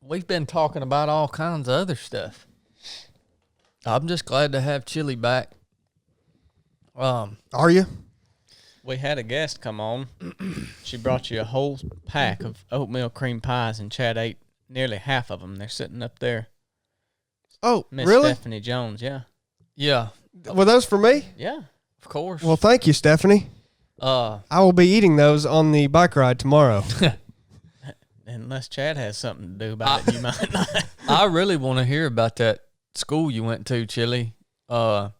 we've been talking about all kinds of other stuff. I'm just glad to have Chili back. Are you? We had a guest come on. She brought you a whole pack of oatmeal cream pies, and Chad ate nearly half of them. They're sitting up there. Oh, Miss really? Stephanie Jones, yeah. Yeah, Were those for me? Yeah. of course. Well, thank you, Stephanie. I will be eating those on the bike ride tomorrow. Unless Chad has something to do about it, you might not. I really want to hear about that school you went to, Chili. I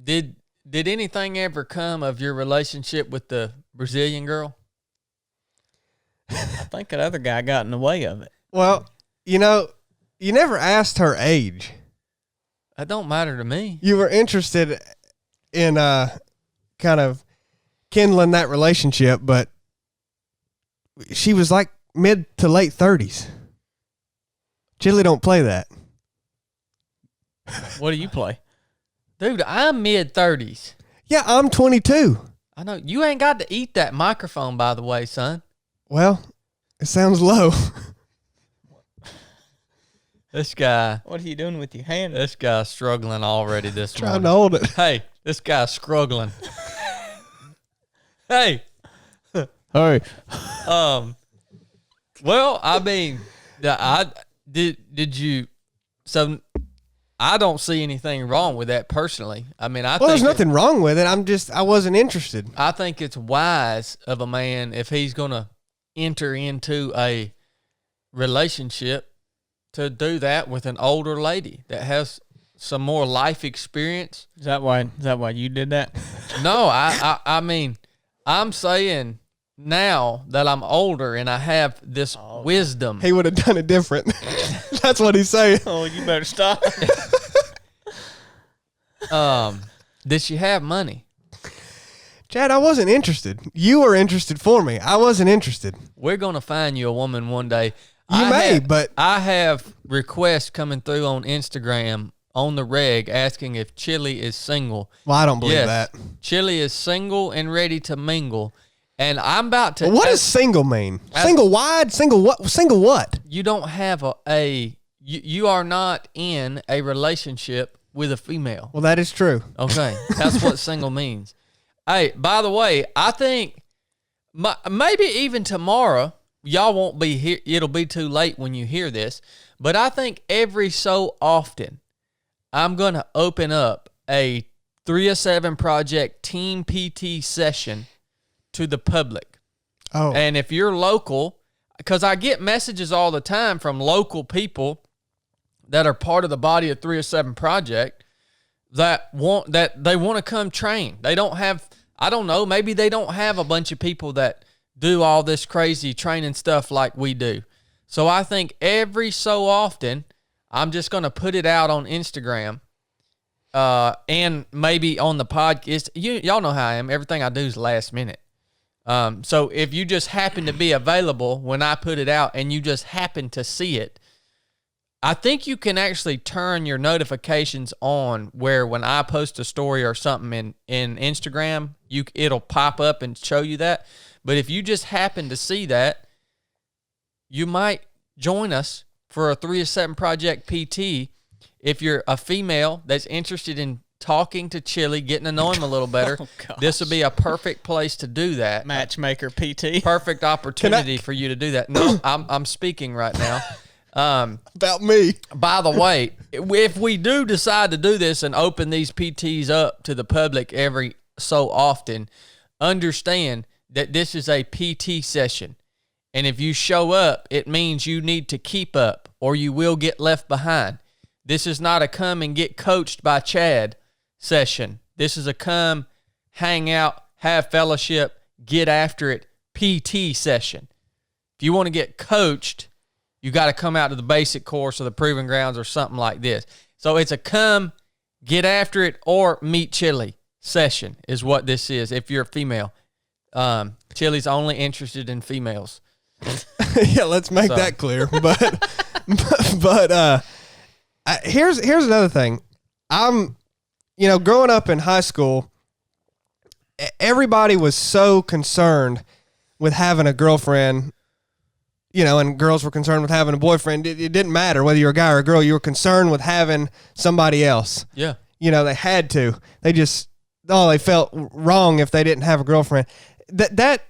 did anything ever come of your relationship with the Brazilian girl? I think that other guy got in the way of it. Well, you never asked her age. That don't matter to me. You were interested in kind of kindling that relationship, but she was like mid to late 30s. Chili don't play that. What do you play? Dude, I'm mid-30s. Yeah, I'm 22. I know. You ain't got to eat that microphone, by the way, son. Well, it sounds low. This guy. What are you doing with your hand? This guy's struggling already this morning. Trying to hold it. Hey, this guy's struggling. Hey. Hey. Well, I mean, did you? So I don't see anything wrong with that personally. I mean, Well, there's nothing wrong with it. I wasn't interested. I think it's wise of a man if he's gonna enter into a relationship to do that with an older lady that has some more life experience. Is that why you did that? No, I mean, I'm saying now that I'm older and I have this wisdom. He would have done it different. That's what he's saying. Oh, you better stop. Did she have money? Chad, I wasn't interested. You were interested for me. I wasn't interested. We're gonna find you a woman one day. But I have requests coming through on Instagram on the reg asking if Chili is single. Well, I don't believe Yes, that. Chili is single and ready to mingle. And I'm about to. What does single mean? Single wide? Single what? Single what? You don't have you are not in a relationship with a female. Well, that is true. Okay, that's what single means. Hey, by the way, I think maybe even tomorrow, y'all won't be here. It'll be too late when you hear this. But I think every so often, I'm going to open up a 307 Project Team PT session to the public. Oh. And if you're local, because I get messages all the time from local people that are part of the body of 307 Project that they want to come train. They don't have, I don't know, maybe they don't have a bunch of people that do all this crazy training stuff like we do. So I think every so often, I'm just going to put it out on Instagram and maybe on the podcast. Y'all know how I am. Everything I do is last minute. So if you just happen to be available when I put it out and you just happen to see it, I think you can actually turn your notifications on where when I post a story or something in Instagram, it'll pop up and show you that. But if you just happen to see that, you might join us for a 307 Project PT. If you're a female that's interested in talking to Chili, getting to know him a little better, this would be a perfect place to do that. Matchmaker PT. Perfect opportunity for you to do that. No, I'm speaking right now. About me. By the way, if we do decide to do this and open these PTs up to the public every so often, understand that this is a PT session. And if you show up, it means you need to keep up or you will get left behind. This is not a come and get coached by Chad session. This is a come, hang out, have fellowship, get after it PT session. If you want to get coached, you got to come out to the basic course or the proving grounds or something like this. So it's a come, get after it, or meet Chili session is what this is if you're a female. Chili's only interested in females. Yeah, let's make that clear. But here's another thing. I'm, growing up in high school, everybody was so concerned with having a girlfriend, and girls were concerned with having a boyfriend. It didn't matter whether you're a guy or a girl. You were concerned with having somebody else. Yeah. They had to. They felt wrong if they didn't have a girlfriend. That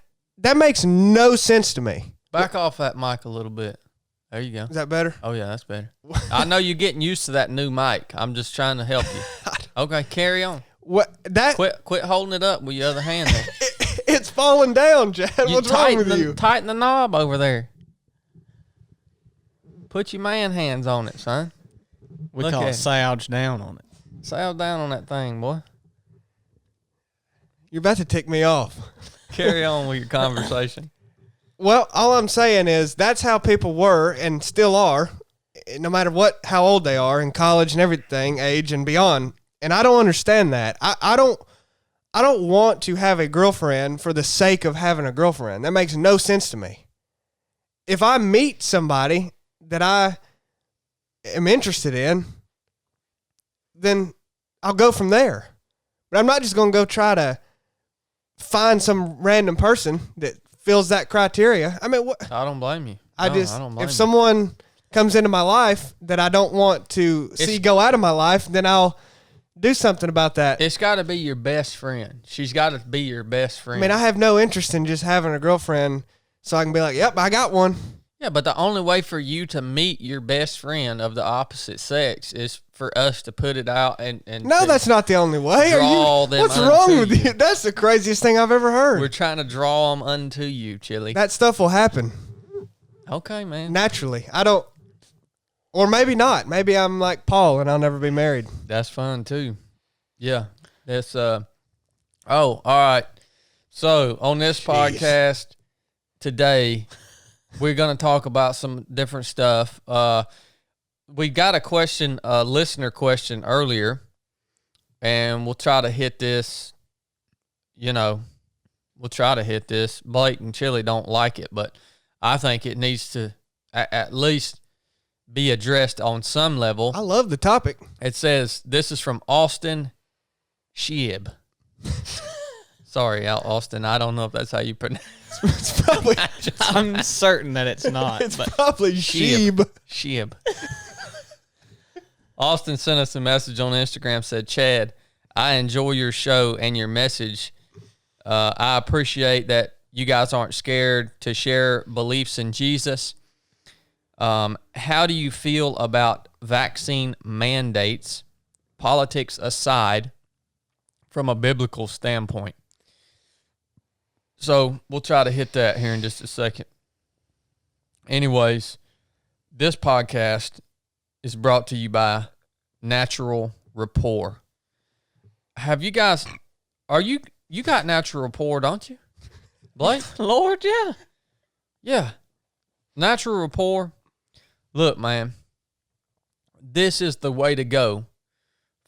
makes no sense to me. Back off that mic a little bit. There you go. Is that better? Oh, yeah, that's better. I know you're getting used to that new mic. I'm just trying to help you. Okay, carry on. Quit holding it up with your other hand there. It's falling down, Chad. What's wrong with you? Tighten the knob over there. Put your man hands on it, son. We call it slouch down on it. Sail down on that thing, boy. You're about to tick me off. Carry on with your conversation. Well, all I'm saying is that's how people were and still are, no matter how old they are in college and everything, age and beyond. And I don't understand that. I don't want to have a girlfriend for the sake of having a girlfriend. That makes no sense to me. If I meet somebody that I am interested in, then I'll go from there. But I'm not just going to go try to find some random person that fills that criteria. I mean, what? I don't blame you. I don't blame you. Someone comes into my life that I don't want to see go out of my life, then I'll do something about that. It's got to be your best friend. She's got to be your best friend. I mean, I have no interest in just having a girlfriend so I can be like, yep, I got one. Yeah, but the only way for you to meet your best friend of the opposite sex is for us to put it out and no, that's not the only way. What's wrong with you? That's the craziest thing I've ever heard. We're trying to draw them unto you, Chili. That stuff will happen. Okay, man. Naturally. Or maybe not. Maybe I'm like Paul and I'll never be married. That's fun too. Yeah. That's all right. So on this podcast today, we're going to talk about some different stuff. We got a listener question earlier, and we'll try to hit this, Blake and Chili don't like it, but I think it needs to at least be addressed on some level. I love the topic. It says, this is from Austin Sheeb. Sorry, Austin. I don't know if that's how you pronounce it. It's probably. I'm certain that it's not. It's probably Sheeb. Sheeb. Austin sent us a message on Instagram, said, Chad, I enjoy your show and your message. I appreciate that you guys aren't scared to share beliefs in Jesus. How do you feel about vaccine mandates, politics aside, from a biblical standpoint? So we'll try to hit that here in just a second. Anyways, this podcast is brought to you by Natural Rapport. Have you guys, you got Natural Rapport, don't you, Blake? Lord, yeah. Yeah. Natural Rapport. Look, man, this is the way to go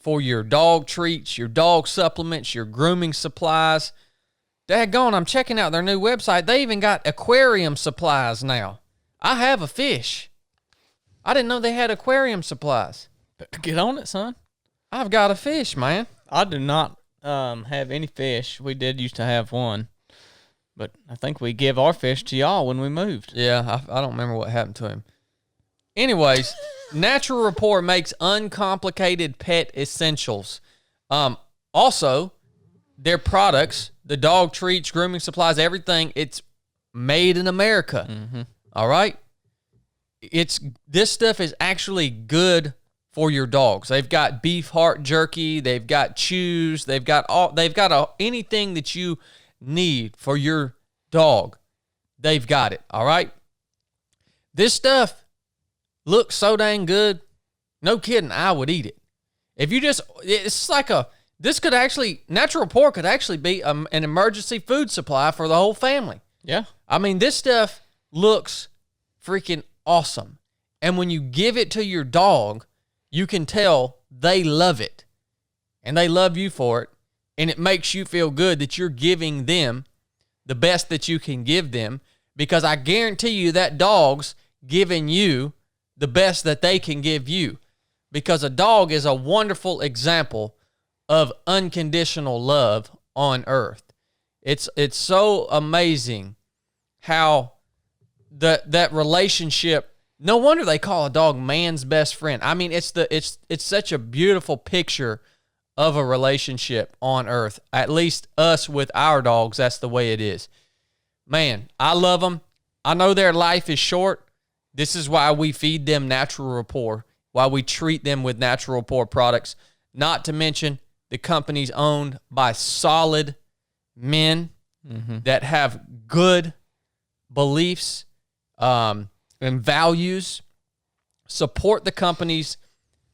for your dog treats, your dog supplements, your grooming supplies. Daggone, I'm checking out their new website. They even got aquarium supplies now. I have a fish. I didn't know they had aquarium supplies. Get on it, son. I've got a fish, man. I do not have any fish. We did used to have one, but I think we give our fish to y'all when we moved. Yeah, I don't remember what happened to him. Anyways, Natural Rapport makes uncomplicated pet essentials. Also, their products, the dog treats, grooming supplies, everything, it's made in America. Mm-hmm. All right? This stuff is actually good for your dogs. They've got beef heart jerky, they've got chews, they've got anything that you need for your dog. They've got it. All right? This stuff looks so dang good. No kidding, I would eat it. Natural Rapport could actually be an emergency food supply for the whole family. Yeah. I mean, this stuff looks freaking awesome. And when you give it to your dog, you can tell they love it. And they love you for it. And it makes you feel good that you're giving them the best that you can give them. Because I guarantee you that dog's giving you the best that they can give you. Because a dog is a wonderful example of unconditional love on earth. It's so amazing how that relationship. No wonder they call a dog man's best friend. I mean, it's such a beautiful picture of a relationship on earth. At least us with our dogs, that's the way it is. Man, I love them. I know their life is short. This is why we feed them Natural Rapport, why we treat them with Natural Rapport products, not to mention the company's owned by solid men that have good beliefs and values. Support the companies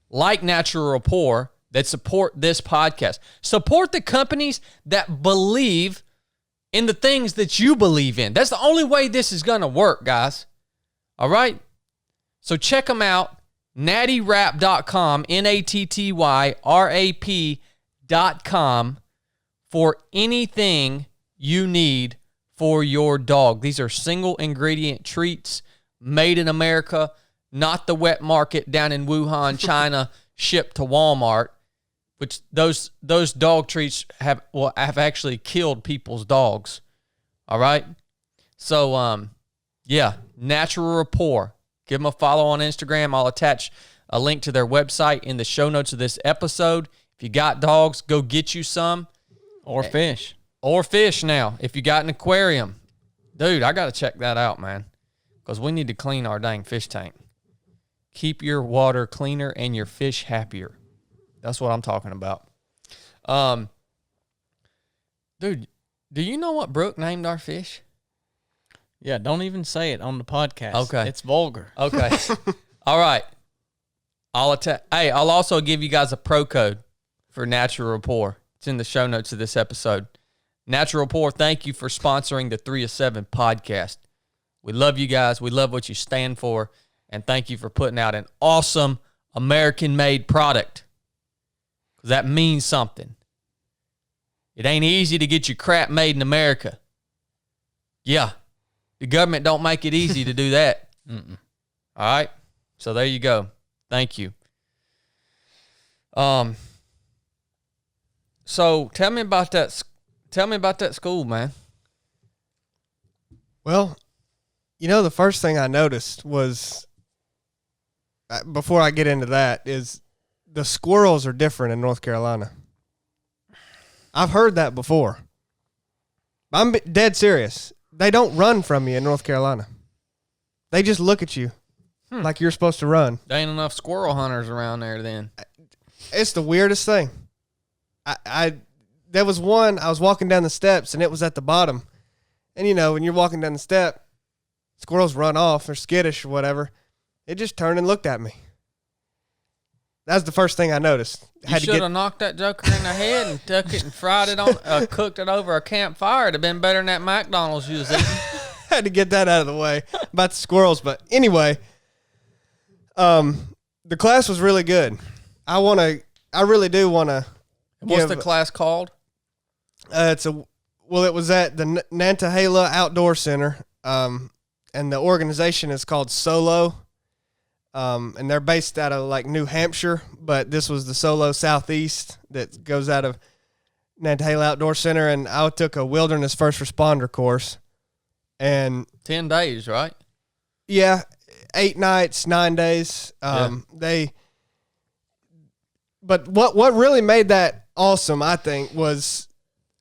like Natural Rapport that support this podcast. Support the companies that believe in the things that you believe in. That's the only way this is going to work, guys. All right? So check them out, nattyrap.com, nattyrap.com, for anything you need for your dog. These are single ingredient treats made in America, not the wet market down in Wuhan, China, shipped to Walmart, which those dog treats have actually killed people's dogs. All right? So, yeah, Natural Rapport. Give them a follow on Instagram. I'll attach a link to their website in the show notes of this episode. If you got dogs, go get you some. Or fish. Or fish now. If you got an aquarium. Dude, I got to check that out, man. Because we need to clean our dang fish tank. Keep your water cleaner and your fish happier. That's what I'm talking about. Dude, do you know what Brooke named our fish? Yeah, don't even say it on the podcast. Okay. It's vulgar. Okay. All right. I'll also give you guys a pro code for Natural Rapport. It's in the show notes of this episode. Natural Rapport, thank you for sponsoring the 3 of 7 podcast. We love you guys. We love what you stand for. And thank you for putting out an awesome American-made product. Because that means something. It ain't easy to get your crap made in America. Yeah. The government don't make it easy to do that. All right? So there you go. Thank you. So tell me about that. Tell me about that school, man. Well, the first thing I noticed was, before I get into that, is the squirrels are different in North Carolina. I've heard that before. I'm dead serious. They don't run from you in North Carolina. They just look at you like you're supposed to run. There ain't enough squirrel hunters around there then. It's the weirdest thing. There was one, I was walking down the steps, and it was at the bottom. And, when you're walking down the step, squirrels run off or skittish or whatever. It just turned and looked at me. That was the first thing I noticed. You should have knocked that joker in the head and took it and fried it on, cooked it over a campfire. It'd have been better than that McDonald's you was eating. Had to get that out of the way about the squirrels. But anyway, the class was really good. I really do want to. What's the class called? It was at the Nantahala Outdoor Center, and the organization is called Solo, and they're based out of New Hampshire, but this was the Solo Southeast that goes out of Nantahala Outdoor Center, and I took a wilderness first responder course, and 10 days, right? Yeah, 8 nights, 9 days. But what really made that awesome, I think, was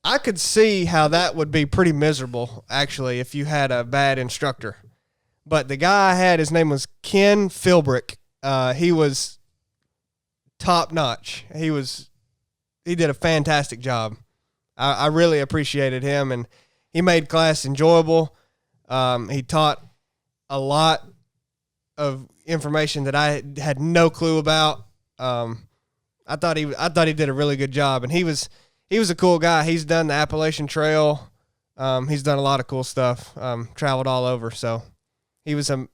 I could see how that would be pretty miserable, actually, if you had a bad instructor. But the guy I had, his name was Ken Philbrick. He was top notch. He did a fantastic job. I really appreciated him, and he made class enjoyable. He taught a lot of information that I had no clue about. I thought he did a really good job, and he was a cool guy. He's done the Appalachian Trail. He's done a lot of cool stuff. Traveled all over. So he was a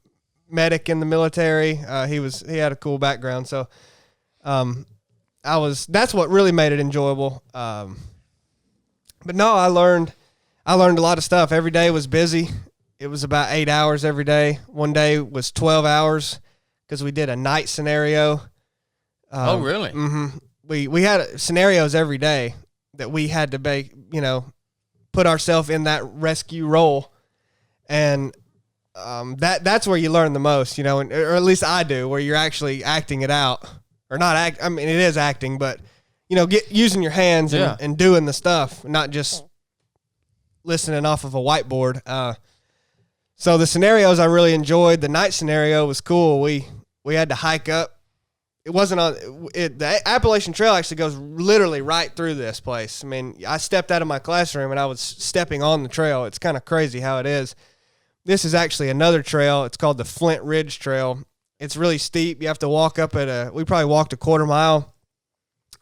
medic in the military. He had a cool background. So that's what really made it enjoyable. But no, I learned a lot of stuff. Every day was busy. It was about 8 hours every day. One day was 12 hours because we did a night scenario. Oh, really? Mm-hmm. We had scenarios every day that we had to put ourselves in that rescue role. And that's where you learn the most, or at least I do, where you're actually acting it out, or not act. I mean, it is acting, but using your hands and doing the stuff, not just listening off of a whiteboard. So the scenarios I really enjoyed. The night scenario was cool. We had to hike up. It wasn't on it. The Appalachian Trail actually goes literally right through this place. I mean, I stepped out of my classroom and I was stepping on the trail. It's kind of crazy how it is. This is actually another trail. It's called the Flint Ridge Trail. It's really steep. You have to walk up we probably walked a quarter mile.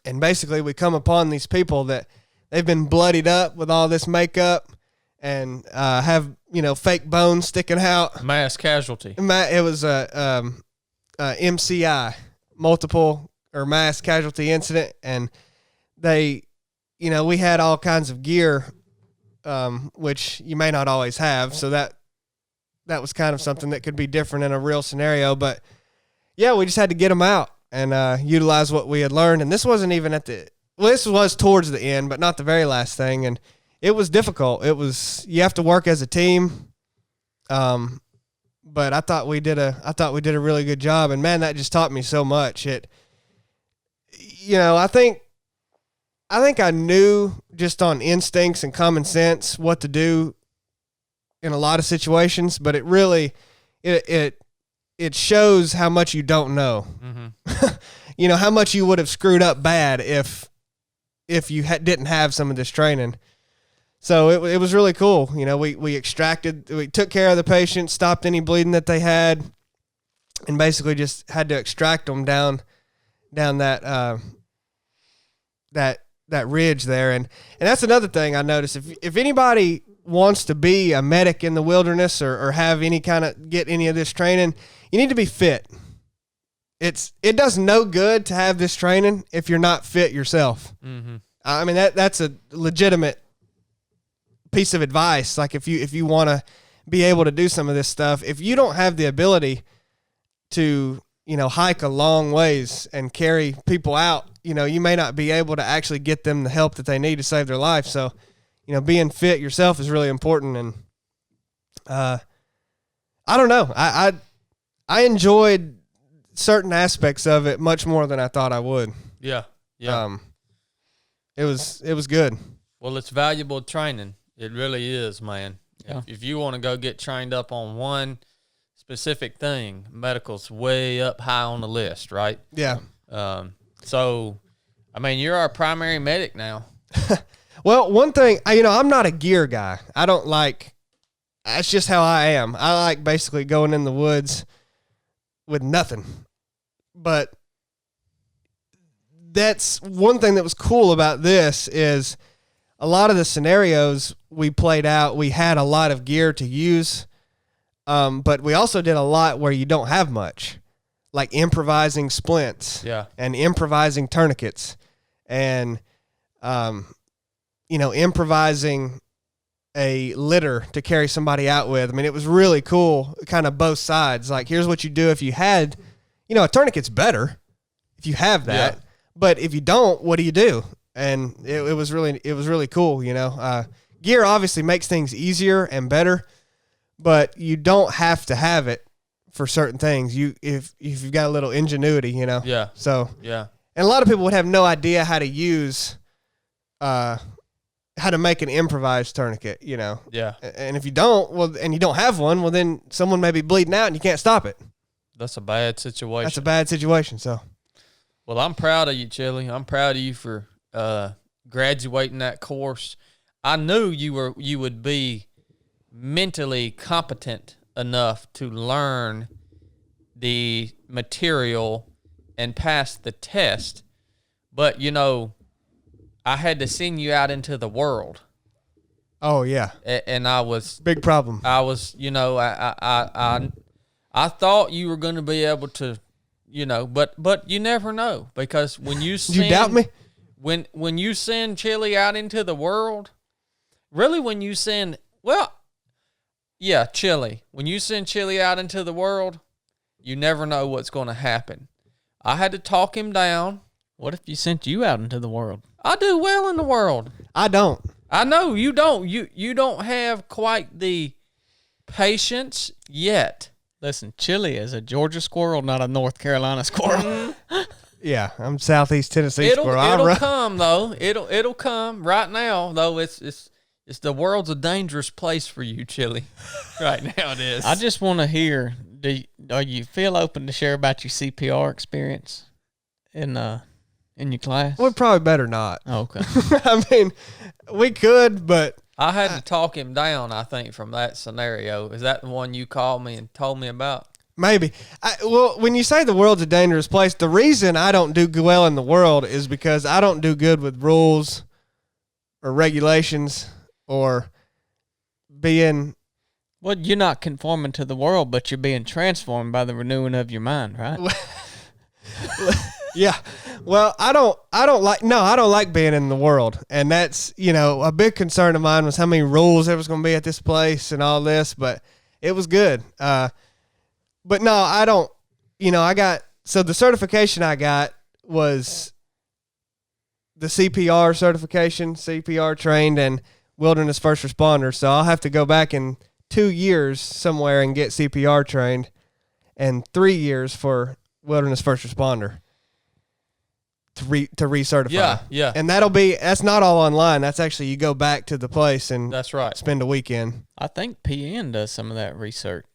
And basically we come upon these people that they've been bloodied up with all this makeup and have, fake bones sticking out. Mass casualty. It was a MCI, multiple or mass casualty incident. And they, we had all kinds of gear, which you may not always have. So that was kind of something that could be different in a real scenario. But yeah, we just had to get them out and utilize what we had learned. And this wasn't even this was towards the end, but not the very last thing. And it was difficult. You have to work as a team. But I thought we did a really good job. And man, that just taught me so much. I think I knew just on instincts and common sense what to do in a lot of situations, but it really, it shows how much you don't know. Mm-hmm. How much you would have screwed up bad if you didn't have some of this training. So it was really cool. We took care of the patient, stopped any bleeding that they had, and basically just had to extract them down that ridge there. And that's another thing I noticed. If anybody wants to be a medic in the wilderness or have get any of this training, you need to be fit. It does no good to have this training if you're not fit yourself. Mm-hmm. I mean, that's a legitimate piece of advice. Like if you want to be able to do some of this stuff, if you don't have the ability to, hike a long ways and carry people out, you may not be able to actually get them the help that they need to save their life. So, being fit yourself is really important. And, I don't know. I enjoyed certain aspects of it much more than I thought I would. Yeah. Yeah. It was good. Well, it's valuable training. It really is, man. Yeah. If you want to go get trained up on one specific thing, medical's way up high on the list, right? Yeah. So, I mean, you're our primary medic now. Well, one thing, I'm not a gear guy. I don't like, that's just how I am. I like basically going in the woods with nothing. But that's one thing that was cool about this is a lot of the scenarios we played out, we had a lot of gear to use, but we also did a lot where you don't have much, like improvising splints and improvising tourniquets and, improvising a litter to carry somebody out with. I mean, it was really cool, kind of both sides. Like, here's what you do if you had, a tourniquet's better if you have that, but if you don't, what do you do? And it was really cool, Gear obviously makes things easier and better, but you don't have to have it for certain things. If you've got a little ingenuity, Yeah. So yeah. And a lot of people would have no idea how to use, how to make an improvised tourniquet, Yeah. And if you don't, and you don't have one, well, then someone may be bleeding out and you can't stop it. That's a bad situation. That's a bad situation. So, well, I'm proud of you, Chili. I'm proud of you for graduating that course. I knew you would be mentally competent enough to learn the material and pass the test, but I had to send you out into the world. Oh yeah, and I was big problem. I was, I thought you were going to be able to, but you never know, because when you send, you doubt me? When you send Chili out into the world, really when you send, Chili, when you send Chili out into the world, you never know what's going to happen. I had to talk him down. What if you sent you out into the world? I do well in the world. I don't. I know you don't. You don't have quite the patience yet. Listen, Chili is a Georgia squirrel, not a North Carolina squirrel. Yeah, I'm Southeast Tennessee It'll squirrel. come though. It'll come right now though. It's the world's a dangerous place for you, Chili. Right now it is. I just want to hear. Do you feel open to share about your CPR experience in your class? We'd probably better not. Oh, okay. I mean, we could, but I had to talk him down, I think, from that scenario. Is that the one you called me and told me about? maybe. Well, when you say the world's a dangerous place, the reason I don't do well in the world is because I don't do good with rules or regulations or being. Well, you're not conforming to the world, but you're being transformed by the renewing of your mind, right? Yeah. Well, I don't like being in the world. And that's, a big concern of mine was how many rules there was going to be at this place and all this, but it was good. But no, I don't, so the certification I got was the CPR certification, CPR trained and wilderness first responder. So I'll have to go back in 2 years somewhere and get CPR trained and 3 years for wilderness first responder to recertify. Yeah. And that's not all online. That's actually, you go back to the place and That's right. spend a weekend. I think PN does some of that research.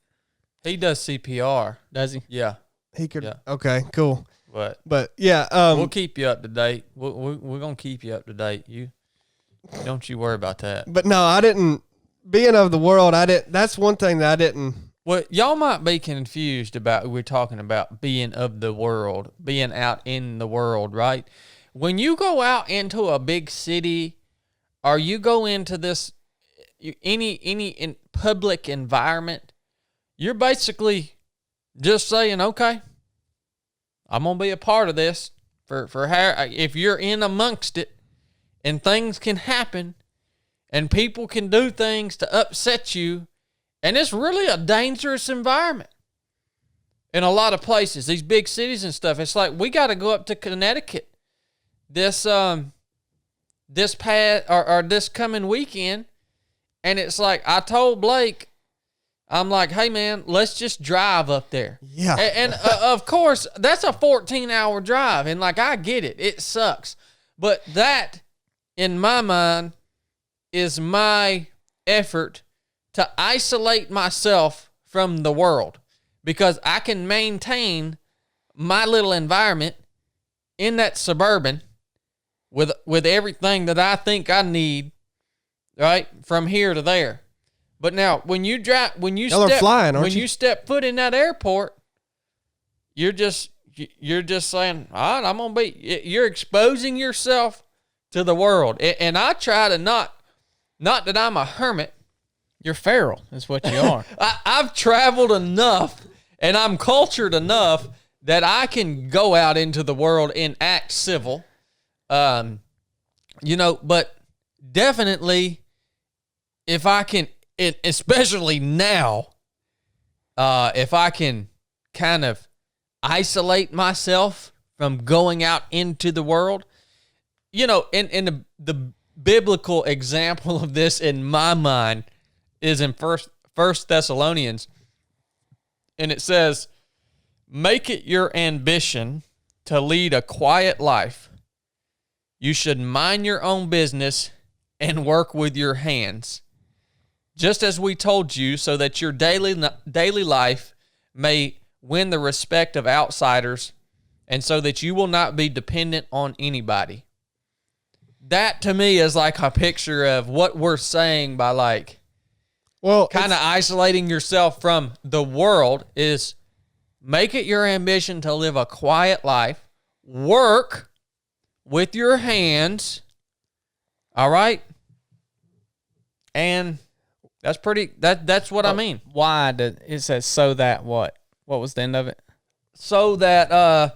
He does CPR. Does he? Yeah. He could. Yeah. Okay, cool. But yeah, we'll keep you up to date. We're going to keep you up to date. Don't you worry about that. but no, I didn't, being of the world, that's one thing that I didn't. Well, y'all might be confused about, we're talking about being of the world, being out in the world, right? When you go out into a big city or you go into this, any in public environment, you're basically just saying, okay, I'm going to be a part of this for how, if you're in amongst it and things can happen and people can do things to upset you. And it's really a dangerous environment in a lot of places, these big cities and stuff. It's like we got to go up to Connecticut this coming weekend, and it's like I told Blake, I'm like, hey man, let's just drive up there. Yeah, and of course that's a 14-hour drive, and like I get it, it sucks, but that in my mind is my effort to isolate myself from the world because I can maintain my little environment in that suburban with everything that I think I need, right, from here to there. But now when you step foot in that airport, you're just saying, all right, you're exposing yourself to the world. And I try to not that I'm a hermit. You're feral, is what you are. I've traveled enough and I'm cultured enough that I can go out into the world and act civil. But definitely if I can, especially now, if I can kind of isolate myself from going out into the world, in the biblical example of this in my mind is in First Thessalonians, and it says, make it your ambition to lead a quiet life. You should mind your own business and work with your hands, just as we told you, so that your daily life may win the respect of outsiders, and so that you will not be dependent on anybody. That to me is like a picture of what we're saying by like, well, kind of isolating yourself from the world is make it your ambition to live a quiet life, work with your hands, all right? And that's what I mean. Why it says so that what? What was the end of it? So that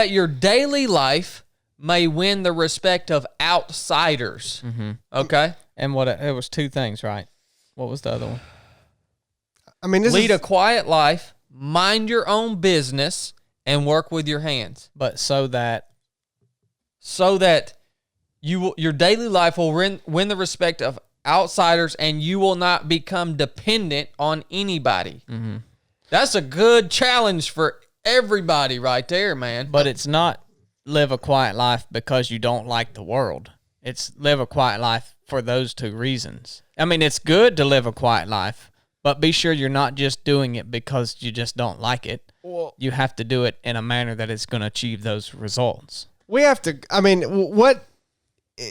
your daily life may win the respect of outsiders. Mm-hmm. Okay? And it was two things, right? What was the other one? I mean, lead a quiet life, mind your own business, and work with your hands. But so that your daily life will win the respect of outsiders, and you will not become dependent on anybody. That's a good challenge for everybody right there, man. But it's not live a quiet life because you don't like the world. It's live a quiet life for those two reasons. I mean, it's good to live a quiet life, but be sure you're not just doing it because you just don't like it. Well, You have to do it in a manner that is going to achieve those results. we have to. I mean, what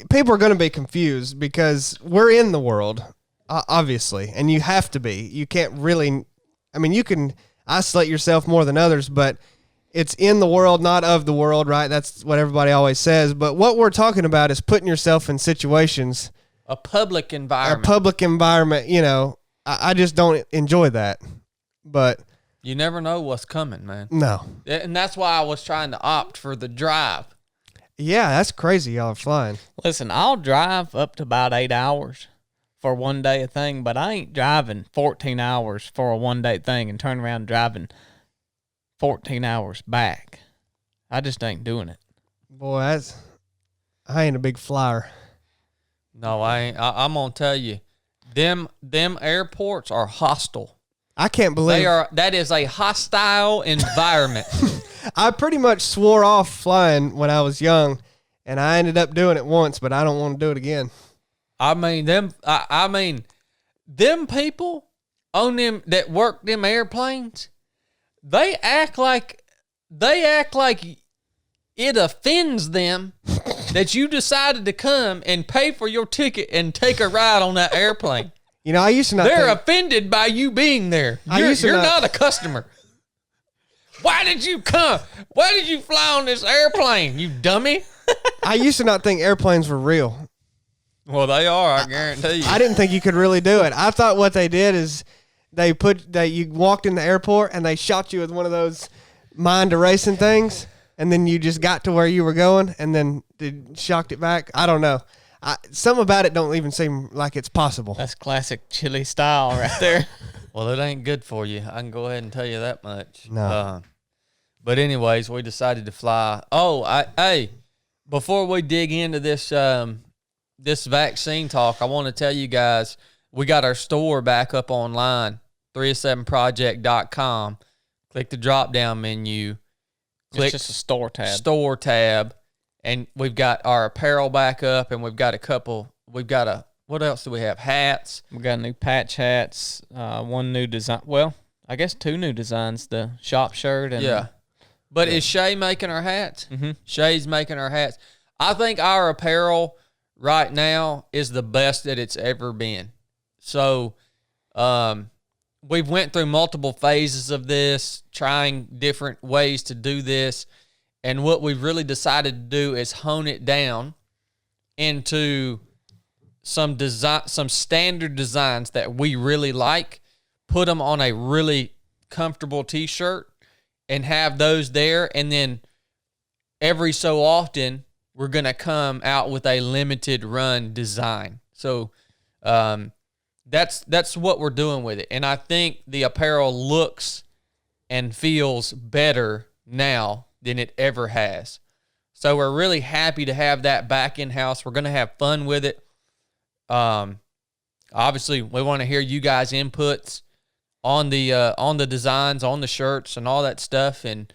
people are going to be confused because we're in the world, obviously, and you have to be. You can't really. I mean, you can isolate yourself more than others, but it's in the world, not of the world, right? That's what everybody always says. But what we're talking about is putting yourself in situations, A public environment. a public environment. You know, I just don't enjoy that. But You never know what's coming, man. no, And that's why I was trying to opt for the drive. yeah, that's crazy. Y'all are flying. Listen, I'll drive up to about 8 hours for one day a thing, but I ain't driving 14 hours for a one day thing and turn around driving 14 hours back. I just ain't doing it. Boy, I ain't a big flyer. No, I ain't. I'm gonna tell you, them airports are hostile. I can't believe They are. That is a hostile environment. I pretty much swore off flying when I was young, and I ended up doing it once, but I don't want to do it again. I mean them. I mean, them people on them that work them airplanes. They act like it offends them that you decided to come and pay for your ticket and take a ride on that airplane. You know, I used to not They're think, offended by you being there. I You're, used to you're not- not a customer. Why did you come? Why did you fly on this airplane, you dummy? I used to not think airplanes were real. Well, they are, I guarantee you. I didn't think you could really do it. I thought what they did is you walked in the airport and they shot you with one of those mind erasing things, and then you just got to where you were going and then they shocked it back. I don't know. Something about it don't even seem like it's possible. That's classic chili style right there. Well, it ain't good for you. I can go ahead and tell you that much. No. But anyways, we decided to fly. Oh, hey, before we dig into this this vaccine talk, I want to tell you guys we got our store back up online, 307project.com. Click the drop down menu. Click It's just a store tab. Store tab, and we've got our apparel back up, and what else do we have? Hats. We got new patch hats, one new design. Well, I guess two new designs: the shop shirt and Yeah. But is Shay making our hats? Mm-hmm. Shay's making our hats. I think our apparel right now is the best that it's ever been. So, we've went through multiple phases of this, trying different ways to do this. And what we've really decided to do is hone it down into some standard designs that we really like, put them on a really comfortable t-shirt and have those there. And then every so often we're going to come out with a limited run design. So, that's what we're doing with it. And I think the apparel looks and feels better now than it ever has. So we're really happy to have that back in-house. We're going to have fun with it. Obviously, we want to hear you guys' inputs on the designs, on the shirts, and all that stuff. And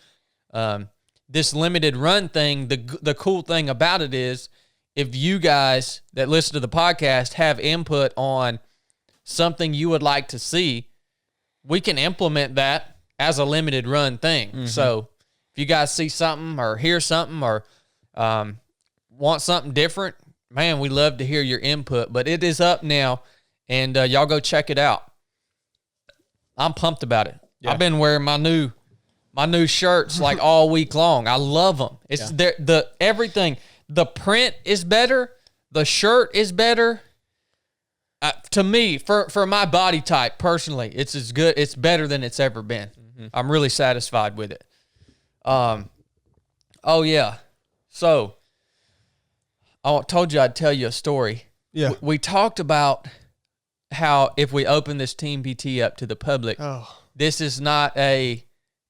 this limited run thing, the cool thing about it is, if you guys that listen to the podcast have input on something you would like to see, we can implement that as a limited run thing. Mm-hmm. So if you guys see something or hear something or want something different, man, we love to hear your input. But it is up now, and y'all go check it out. I'm pumped about it. Yeah. I've been wearing my new shirts like all week long. I love them. It's everything. The print is better. The shirt is better. To me, for my body type personally, it's as good. It's better than it's ever been. Mm-hmm. I'm really satisfied with it. Oh yeah. So I told you I'd tell you a story. Yeah. We talked about how if we open this Team PT up to the public, this is not a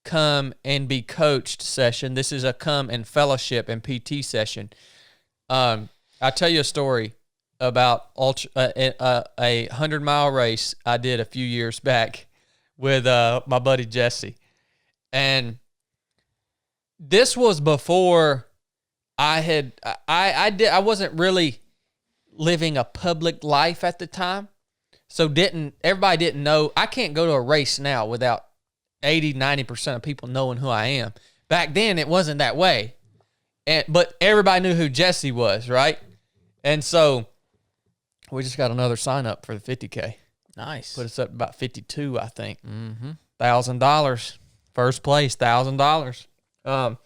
come and be coached session. This is a come and fellowship and PT session. I'll tell you a story. about a 100-mile race I did a few years back with my buddy Jesse. And this was before I wasn't really living a public life at the time. So everybody didn't know. I can't go to a race now without 80-90% of people knowing who I am. Back then it wasn't that way. But everybody knew who Jesse was, right? And so we just got another sign up for the 50K. Nice. Put us up to about 52, I think. $1,000. First place, $1,000.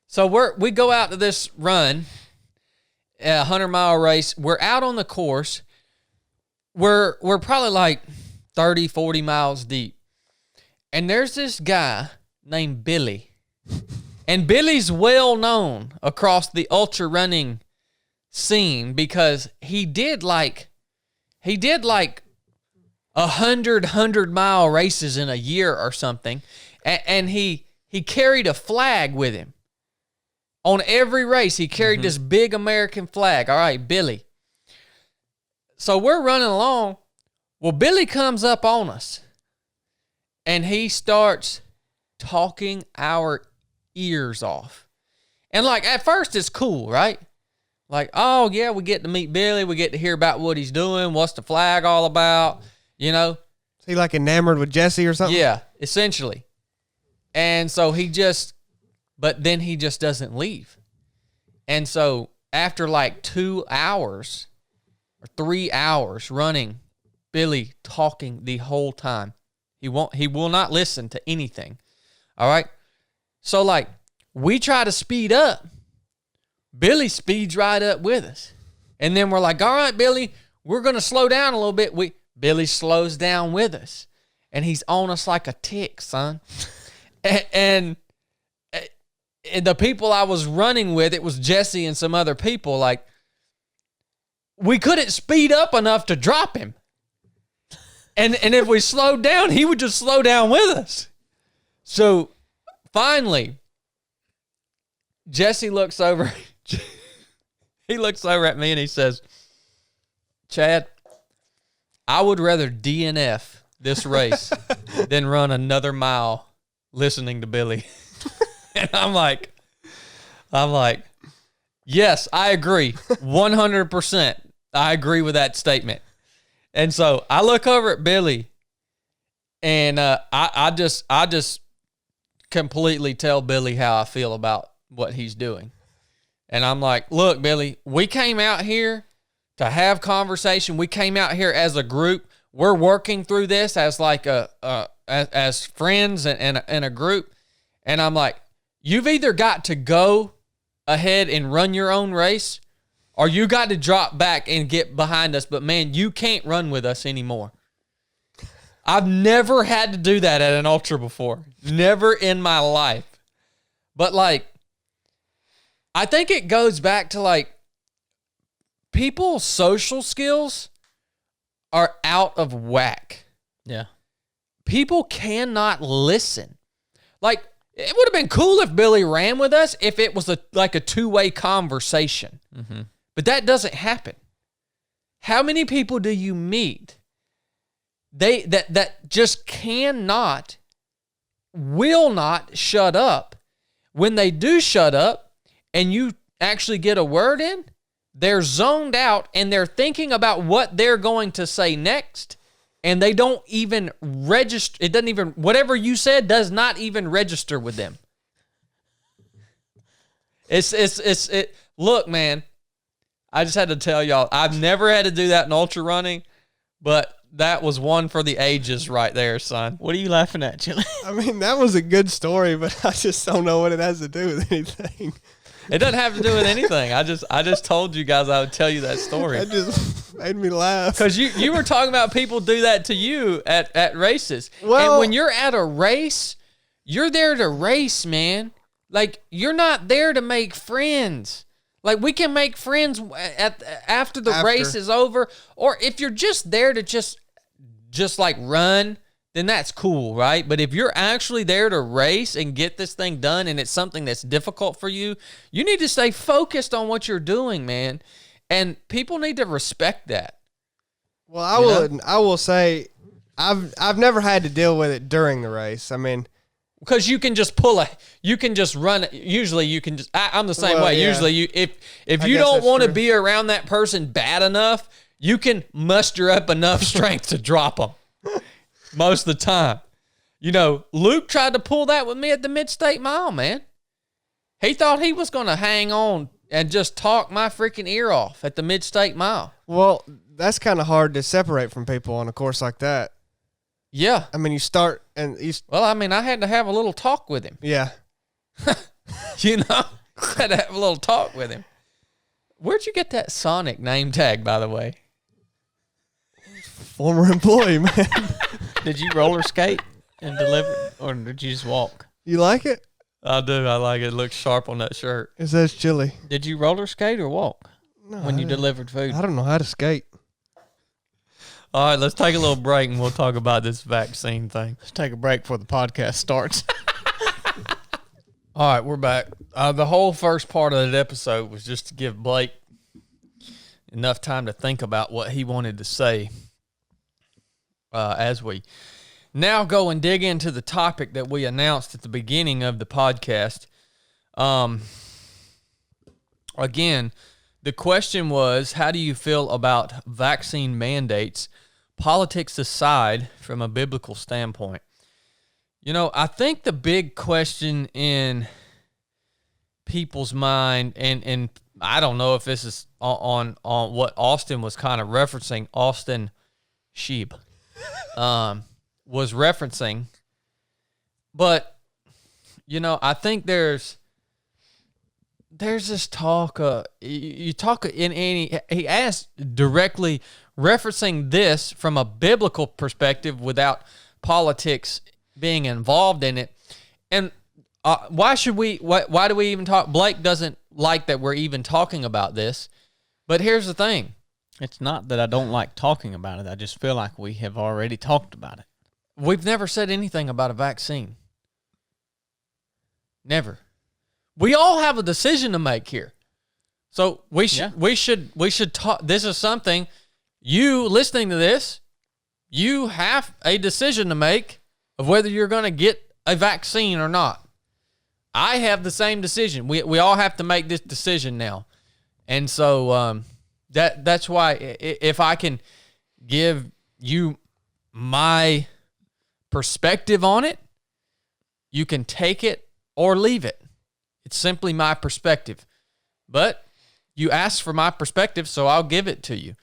So we go out to this run, a 100-mile race. We're out on the course. We're probably like 30, 40 miles deep. And there's this guy named Billy. And Billy's well known across the ultra running scene because he did like 100-mile races in a year or something. And he carried a flag with him. On every race, he carried this big American flag. All right, Billy. So we're running along. Well, Billy comes up on us. And he starts talking our ears off. And like at first it's cool, right? Like, oh yeah, we get to meet Billy. We get to hear about what he's doing. What's the flag all about? You know? Is he like enamored with Jesse or something? Yeah, essentially. And so but then he just doesn't leave. And so after like 2 hours or 3 hours running, Billy talking the whole time. He will not listen to anything. All right? So like we try to speed up. Billy speeds right up with us. And then we're like, all right, Billy, we're going to slow down a little bit. Billy slows down with us. And he's on us like a tick, son. and the people I was running with, it was Jesse and some other people, like, we couldn't speed up enough to drop him. And if we slowed down, he would just slow down with us. So finally, Jesse looks over. He looks over at me and he says, Chad, I would rather DNF this race than run another mile listening to Billy. And I'm like, yes, I agree. 100%. I agree with that statement. And so I look over at Billy and I just completely tell Billy how I feel about what he's doing. And I'm like, look, Billy, we came out here to have conversation. We came out here as a group. We're working through this as like as friends and a group. And I'm like, you've either got to go ahead and run your own race or you got to drop back and get behind us. But man, you can't run with us anymore. I've never had to do that at an ultra before. Never in my life. But like, I think it goes back to like people's social skills are out of whack. Yeah. People cannot listen. Like, it would have been cool if Billy ran with us if it was like a two-way conversation. Mm-hmm. But that doesn't happen. How many people do you meet that just cannot, will not shut up? When they do shut up and you actually get a word in, they're zoned out and they're thinking about what they're going to say next, and they don't even register. It doesn't even, whatever you said does not even register with them. Look, man, I just had to tell y'all, I've never had to do that in ultra running, but that was one for the ages right there, son. What are you laughing at, Chili? I mean, that was a good story, but I just don't know what it has to do with anything. It doesn't have to do with anything. I just told you guys I would tell you that story. That just made me laugh. Because you were talking about people do that to you at races. Well, and when you're at a race, you're there to race, man. Like, you're not there to make friends. Like, we can make friends after the race is over. Or if you're just there to just like run, then that's cool, right? But if you're actually there to race and get this thing done and it's something that's difficult for you, you need to stay focused on what you're doing, man. And people need to respect that. Well, I will say I've never had to deal with it during the race. I mean, because you can just you can just run. Usually you can just, I'm the same way. Yeah. Usually if you don't want to be around that person bad enough, you can muster up enough strength to drop them most of the time. You know, Luke tried to pull that with me at the Mid-State Mile, man. He thought he was going to hang on and just talk my freaking ear off at the Mid-State Mile. Well, that's kind of hard to separate from people on a course like that. Yeah. I mean, you start and you... Well, I mean, I had to have a little talk with him. Yeah. You know, I had to have a little talk with him. Where'd you get that Sonic name tag, by the way? Former employee, man. Did you roller skate and deliver, or did you just walk? You like it? I do. I like it. It looks sharp on that shirt. It says chili. Did you roller skate or walk when you delivered food? I don't know how to skate. All right, let's take a little break and we'll talk about this vaccine thing. Let's take a break before the podcast starts. All right, we're back. The whole first part of that episode was just to give Blake enough time to think about what he wanted to say as we now go and dig into the topic that we announced at the beginning of the podcast. Again, the question was, how do you feel about vaccine mandates, politics aside, from a biblical standpoint? You know, I think the big question in people's mind, and I don't know if this is on what Austin was kind of referencing, Austin Sheeb was referencing, but, you know, I think there's this talk, you talk in any, he asked directly referencing this from a biblical perspective without politics being involved in it. And why do we even talk? Blake doesn't like that we're even talking about this, but here's the thing. It's not that I don't like talking about it. I just feel like we have already talked about it. We've never said anything about a vaccine. Never. We all have a decision to make here. So we should talk. This is something, you listening to this, you have a decision to make of whether you're going to get a vaccine or not. I have the same decision. We all have to make this decision now. And so that's why if I can give you my perspective on it, you can take it or leave it. It's simply my perspective. But you asked for my perspective, so I'll give it to you.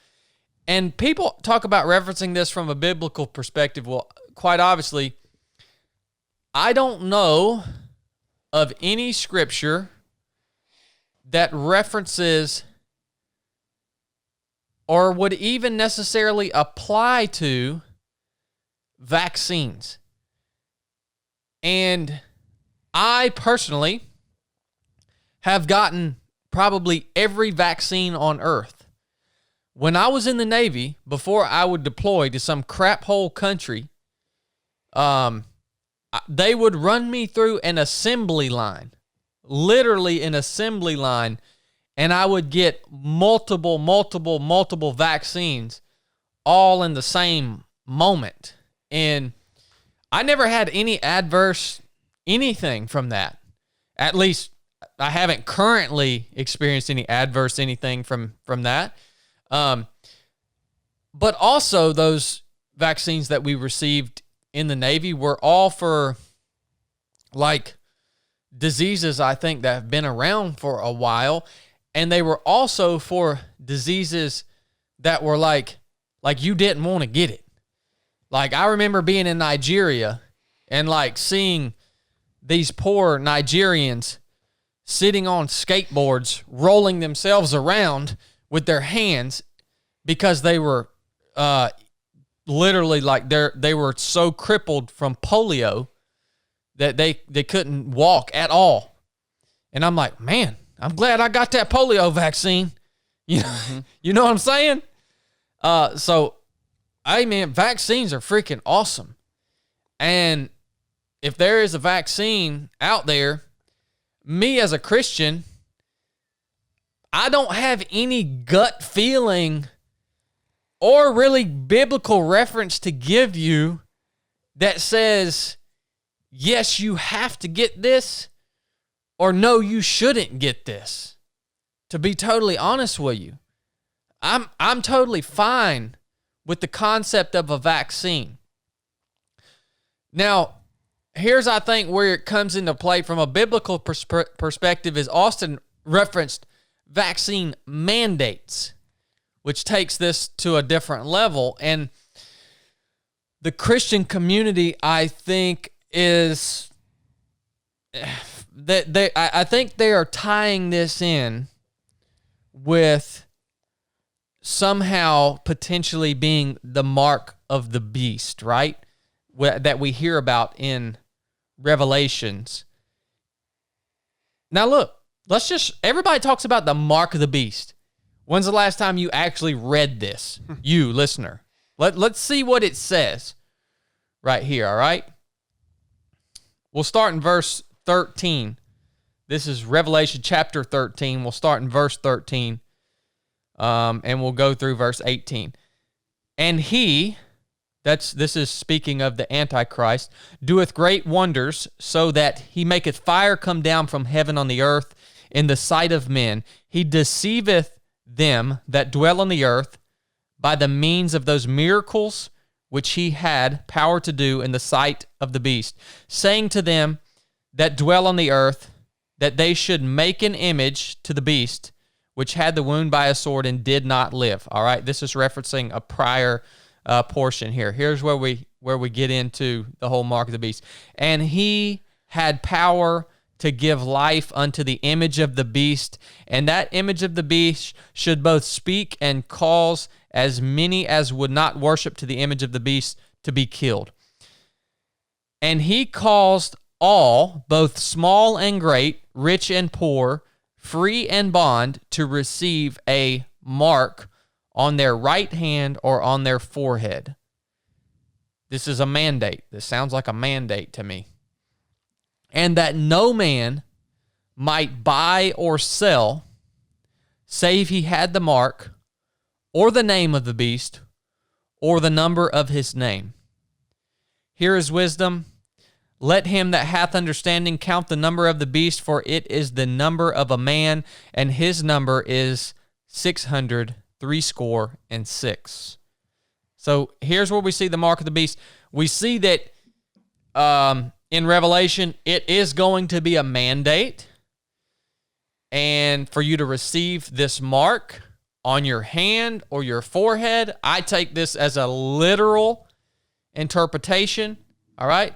And people talk about referencing this from a biblical perspective. Well, quite obviously, I don't know of any scripture that references or would even necessarily apply to vaccines. And I personally have gotten probably every vaccine on earth. When I was in the Navy, before I would deploy to some crap hole country, they would run me through an assembly line, literally an assembly line, and I would get multiple vaccines all in the same moment. And I never had any adverse anything from that. At least I haven't currently experienced any adverse anything from that. But also those vaccines that we received in the Navy were all for like diseases, I think, that have been around for a while. And they were also for diseases that were like you didn't want to get it. Like I remember being in Nigeria and like seeing these poor Nigerians sitting on skateboards, rolling themselves around with their hands because they were literally like they were so crippled from polio that they couldn't walk at all. And I'm like, man, I'm glad I got that polio vaccine. You know, you know what I'm saying? So, hey man, vaccines are freaking awesome. And if there is a vaccine out there, me as a Christian, I don't have any gut feeling or really biblical reference to give you that says, yes, you have to get this, or no, you shouldn't get this. To be totally honest with you, I'm totally fine with the concept of a vaccine. Now, here's, I think, where it comes into play from a biblical perspective is Austin referenced vaccine mandates, which takes this to a different level. And the Christian community, I think, is that I think they are tying this in with somehow potentially being the mark of the beast, right? That we hear about in Revelations. Now look, everybody talks about the mark of the beast. When's the last time you actually read this? You, listener. Let's see what it says right here, all right? We'll start in verse 13. This is Revelation chapter 13. We'll start in verse 13, and we'll go through verse 18. And he, this is speaking of the Antichrist, doeth great wonders, so that he maketh fire come down from heaven on the earth in the sight of men. He deceiveth them that dwell on the earth by the means of those miracles which he had power to do in the sight of the beast, saying to them that dwell on the earth, that they should make an image to the beast, which had the wound by a sword and did not live. All right, this is referencing a prior portion here. Here's where we get into the whole mark of the beast. And he had power to give life unto the image of the beast, and that image of the beast should both speak and cause as many as would not worship to the image of the beast to be killed. And he caused all, both small and great, rich and poor, free and bond, to receive a mark on their right hand or on their forehead. This is a mandate. This sounds like a mandate to me. And that no man might buy or sell, save he had the mark, or the name of the beast, or the number of his name. Here is wisdom. Let him that hath understanding count the number of the beast, for it is the number of a man, and his number is 666. So here's where we see the mark of the beast. We see that in Revelation, it is going to be a mandate, and for you to receive this mark on your hand or your forehead. I take this as a literal interpretation, all right?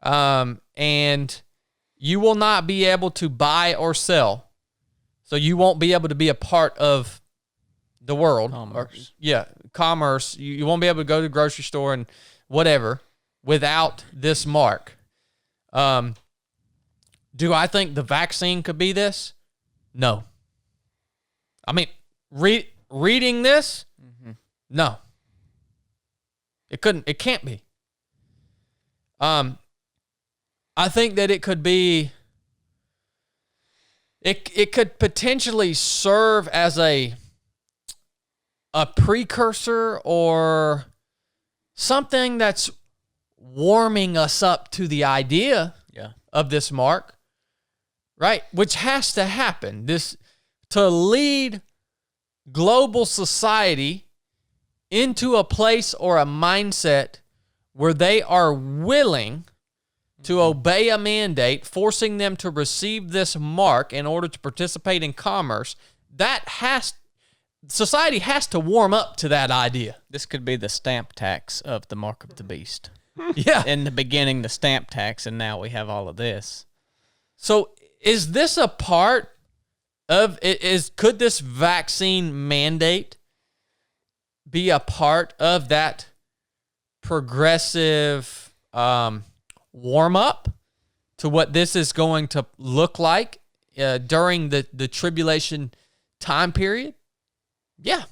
And you will not be able to buy or sell. So you won't be able to be a part of the world. Commerce. Commerce. You won't be able to go to the grocery store and whatever without this mark. Do I think the vaccine could be this? No. I mean, reading this? Mm-hmm. No. It can't be. I think that it could be, it could potentially serve as a precursor or something that's warming us up to the idea of this mark, right? Which has to happen. This to lead global society into a place or a mindset where they are willing to obey a mandate, forcing them to receive this mark in order to participate in commerce. Society has to warm up to that idea. This could be the stamp tax of the mark of the beast. Yeah. In the beginning, the stamp tax, and now we have all of this. So is this a part of, could this vaccine mandate be a part of that progressive warm up to what this is going to look like during the tribulation time period? Yeah.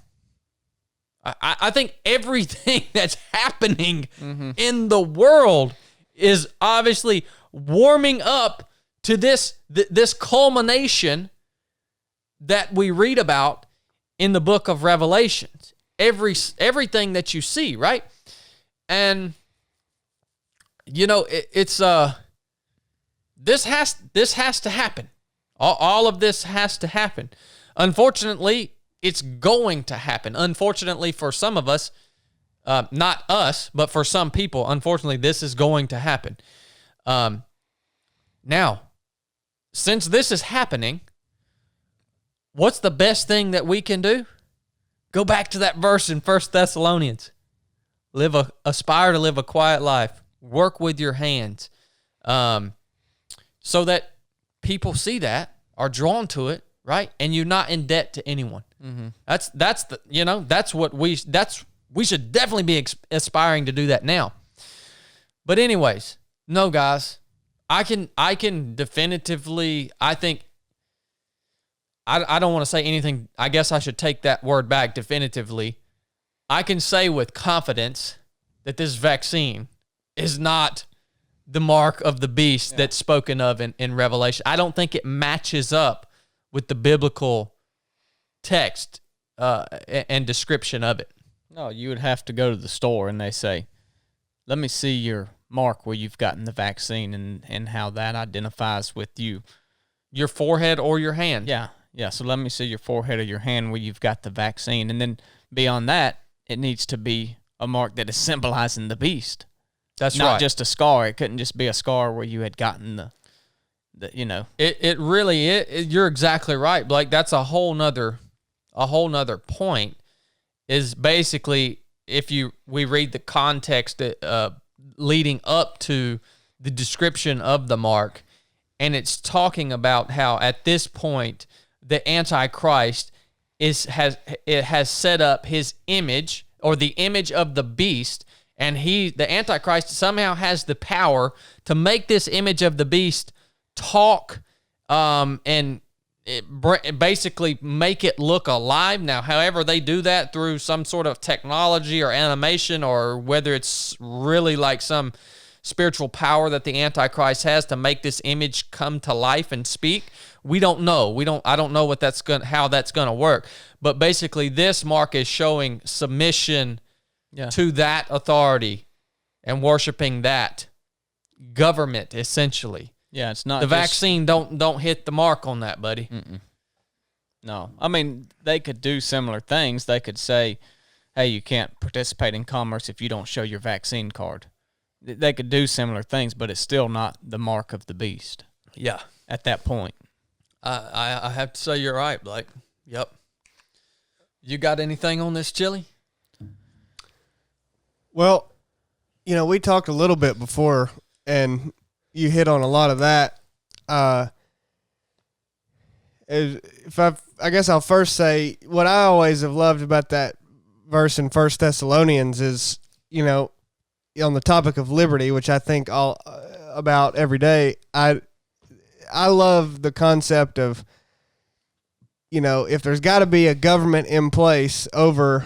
I think everything that's happening in the world is obviously warming up to this culmination that we read about in the book of Revelations. Everything that you see, right? And this has to happen. All of this has to happen. Unfortunately, it's going to happen. Unfortunately for some of us, not us, but for some people, unfortunately, this is going to happen. Now, since this is happening, what's the best thing that we can do? Go back to that verse in 1 Thessalonians. Aspire to live a quiet life. Work with your hands, so that people see that, are drawn to it, right? And you're not in debt to anyone. Mm-hmm. We should definitely be aspiring to do that now. But anyways, no, guys, I can definitively, I think, I don't want to say anything. I guess I should take that word back, definitively. I can say with confidence that this vaccine is not the mark of the beast that's spoken of in Revelation. I don't think it matches up with the biblical text and description of it. No, you would have to go to the store and they say, let me see your mark where you've gotten the vaccine and how that identifies with you. Your forehead or your hand. Yeah. So let me see your forehead or your hand where you've got the vaccine. And then beyond that, it needs to be a mark that is symbolizing the beast. That's not right. just a scar. It couldn't just be a scar where you had gotten the It really, you're exactly right, Blake. That's a whole nother point. Is basically, we read the context leading up to the description of the mark, and it's talking about how at this point the Antichrist has set up his image, or the image of the beast, and the Antichrist somehow has the power to make this image of the beast talk and basically make it look alive. Now, however they do that, through some sort of technology or animation, or whether it's really like some spiritual power that the Antichrist has to make this image come to life and speak, we don't know. I don't know how that's going to work. But basically, this mark is showing submission to that authority and worshiping that government, essentially. Yeah, it's not the vaccine. Don't hit the mark on that, buddy. Mm-mm. No, I mean, they could do similar things. They could say, "Hey, you can't participate in commerce if you don't show your vaccine card." They could do similar things, but it's still not the mark of the beast. Yeah, at that point, I have to say you're right, Blake. Yep. You got anything on this, Chili? Well, we talked a little bit before, and you hit on a lot of that. I guess I'll first say what I always have loved about that verse in 1 Thessalonians is, on the topic of liberty, which I think all about every day. I love the concept of, if there's got to be a government in place over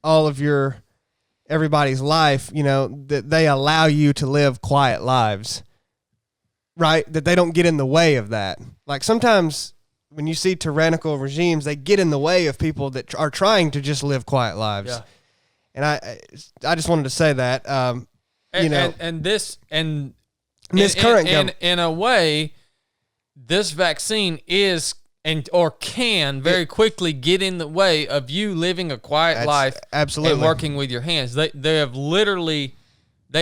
all of everybody's life, that they allow you to live quiet lives. Right? That they don't get in the way of that. Like sometimes when you see tyrannical regimes, they get in the way of people that are trying to just live quiet lives. Yeah. And I just wanted to say that, this current government, in a way, this vaccine can very quickly get in the way of you living a quiet life, absolutely, and working with your hands. They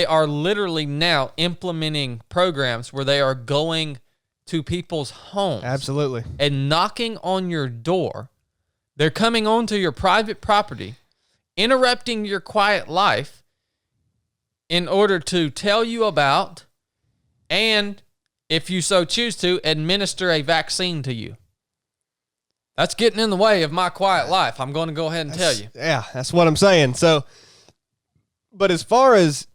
are literally now implementing programs where they are going to people's homes. Absolutely. And knocking on your door. They're coming onto your private property, interrupting your quiet life in order to tell you about, and if you so choose to, administer a vaccine to you. That's getting in the way of my quiet life. I'm going to go ahead and tell you. Yeah, that's what I'm saying. So, but as far as,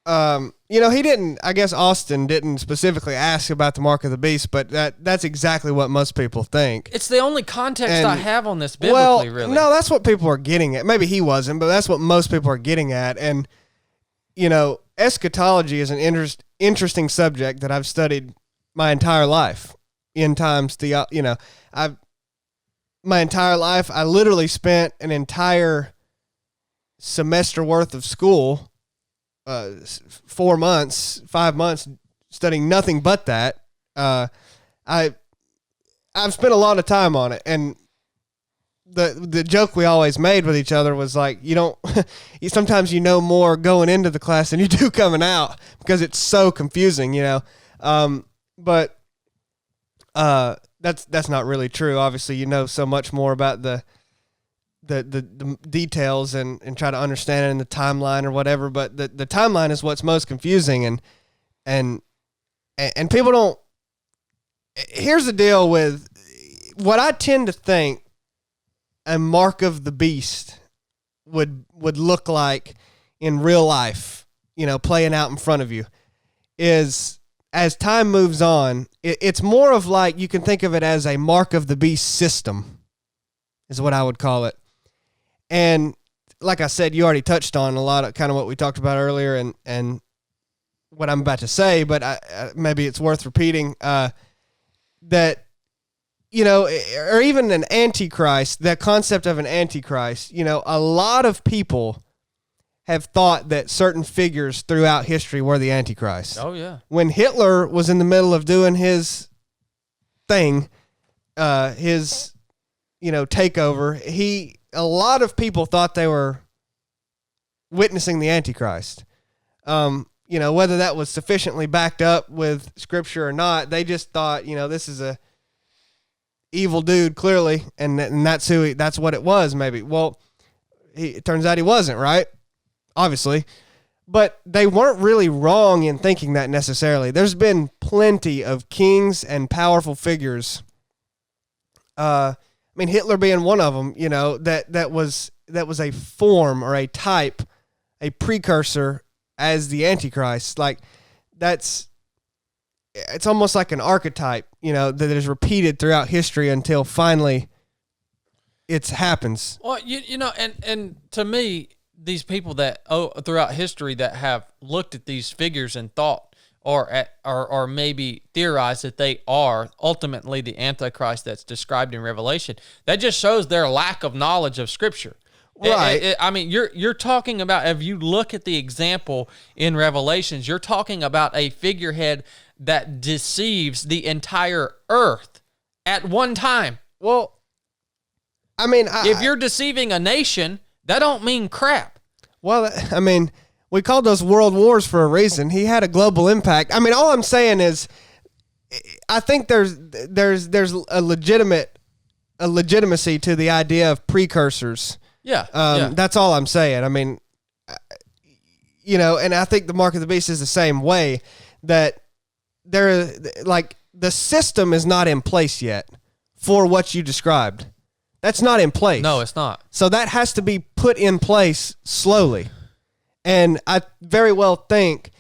Austin didn't specifically ask about the mark of the beast, but that's exactly what most people think. It's the only context I have on this biblically, really. No, that's what people are getting at. Maybe he wasn't, but that's what most people are getting at. And, eschatology is an interesting subject that I've studied my entire life. End times, my entire life. I literally spent an entire semester worth of school, 4 months, 5 months, studying nothing but that. I've spent a lot of time on it, and the joke we always made with each other was like, you don't, sometimes you know more going into the class than you do coming out because it's so confusing, you know. But that's not really true. Obviously, you know so much more about the details and try to understand it in the timeline or whatever. But the timeline is what's most confusing, and people don't. Here's the deal with what I tend to think a mark of the beast would look like in real life, you know, playing out in front of you, is as time moves on, it's more of like, you can think of it as a mark of the beast system, is what I would call it. And like I said, you already touched on a lot of kind of what we talked about earlier and what I'm about to say, but maybe it's worth repeating, that, you know, or even an antichrist, that concept of an antichrist, you know, a lot of people have thought that certain figures throughout history were the antichrist. Oh, yeah. When Hitler was in the middle of doing his thing, his, you know, takeover, a lot of people thought they were witnessing the antichrist. You know, whether that was sufficiently backed up with scripture or not, they just thought, you know, this is a evil dude, clearly, and that's that's what it was, maybe. Well, it turns out he wasn't, right? Obviously. But they weren't really wrong in thinking that necessarily. There's been plenty of kings and powerful figures. I mean, Hitler being one of them, you know, that was a form or a type, a precursor as the Antichrist. Like, it's almost like an archetype, you know, that is repeated throughout history until finally it happens. Well, you know, and to me, these people that throughout history that have looked at these figures and thought or maybe theorized that they are ultimately the Antichrist that's described in Revelation, that just shows their lack of knowledge of Scripture. Right. I mean, you're talking about, if you look at the example in Revelations, you're talking about a figurehead that deceives the entire earth at one time. Well, I mean, if you're deceiving a nation, that don't mean crap. Well, I mean, we called those world wars for a reason. He had a global impact. I mean, all I'm saying is, I think there's a legitimacy to the idea of precursors. Yeah, That's all I'm saying. I mean, you know, and I think the mark of the beast is the same way, that like, the system is not in place yet for what you described. That's not in place. No, it's not. So that has to be put in place slowly. And I very well think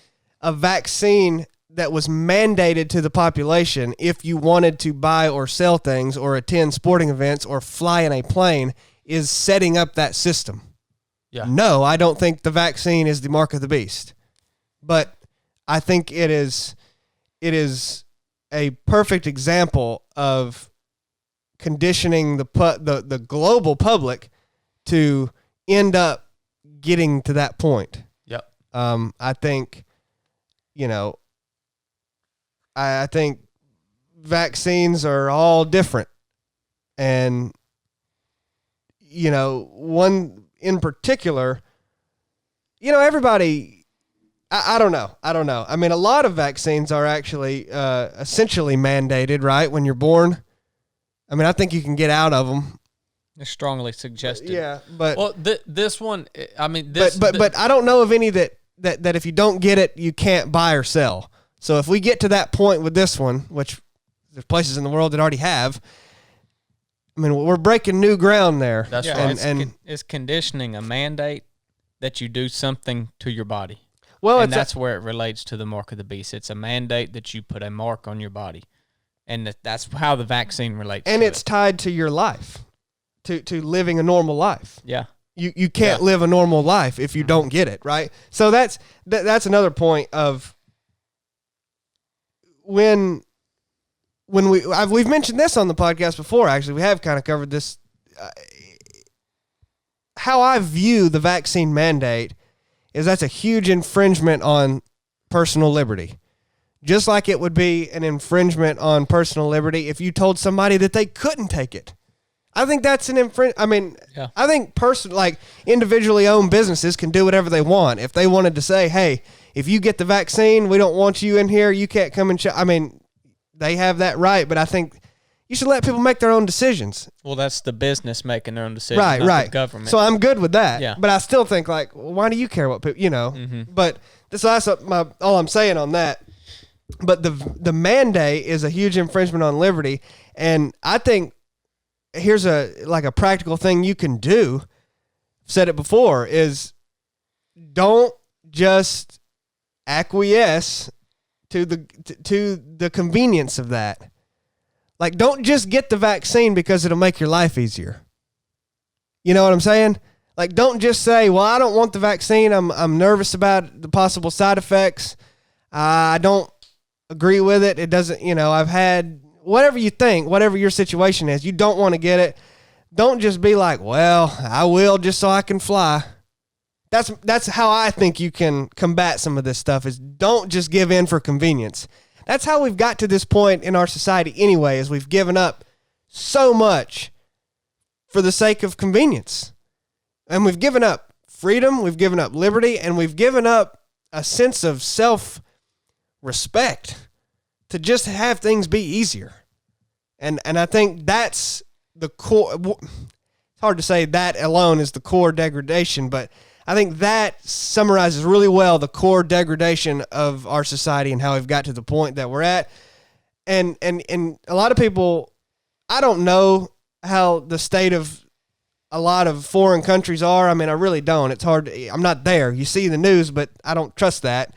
a vaccine that was mandated to the population, if you wanted to buy or sell things or attend sporting events or fly in a plane, is setting up that system. Yeah. No, I don't think the vaccine is the mark of the beast. But I think it is a perfect example of conditioning the global public to end up getting to that point. Yep. I think, you know, I think vaccines are all different. And, you know, one in particular, you know, everybody, I don't know. I mean, a lot of vaccines are actually essentially mandated, right, when you're born. I mean, I think you can get out of them. They're strongly suggested. Yeah, but well, this one, I mean, but I don't know of any that if you don't get it, you can't buy or sell. So if we get to that point with this one, which there's places in the world that already have, I mean, we're breaking new ground there. That's right. right. It's conditioning a mandate that you do something to your body. Well, and that's where it relates to the mark of the beast. It's a mandate that you put a mark on your body. And that's how the vaccine relates and to it's tied to your life, to living a normal life. Yeah. You can't live a normal life if you don't get it, right? So that's another point of when we've mentioned this on the podcast before. Actually, we have kind of covered this. How I view the vaccine mandate is that's a huge infringement on personal liberty. Just like it would be an infringement on personal liberty if you told somebody that they couldn't take it. I think that's an I mean, Yeah. I think like individually owned businesses can do whatever they want. If they wanted to say, hey, if you get the vaccine, we don't want you in here. You can't come and I mean, they have that right, but I think you should let people make their own decisions. Well, that's the business making their own decisions, Right, not right. the government. So I'm good with that. Yeah. But I still think like, well, why do you care what people, But that's all I'm saying on that. But the mandate is a huge infringement on liberty, and I think here's a practical thing you can do. I've said it before, is don't just acquiesce to the convenience of that. Like, don't just get the vaccine because it'll make your life easier. You know what I'm saying? Like, don't just say, well, I don't want the vaccine. I'm nervous about the possible side effects. I don't agree with it. It doesn't, I've had whatever you think, whatever your situation is, you don't want to get it. Don't just be like, well, I will just so I can fly. That's how I think you can combat some of this stuff, is don't just give in for convenience. That's how we've got to this point in our society anyway, is we've given up so much for the sake of convenience. And we've given up freedom, we've given up liberty, and we've given up a sense of self-respect to just have things be easier. And I think that's the core. It's hard to say that alone is the core degradation, but I think that summarizes really well the core degradation of our society and how we've got to the point that we're at. And a lot of people, I don't know how the state of a lot of foreign countries are. I mean, I really don't. It's hard. I'm not there. You see the news, but I don't trust that.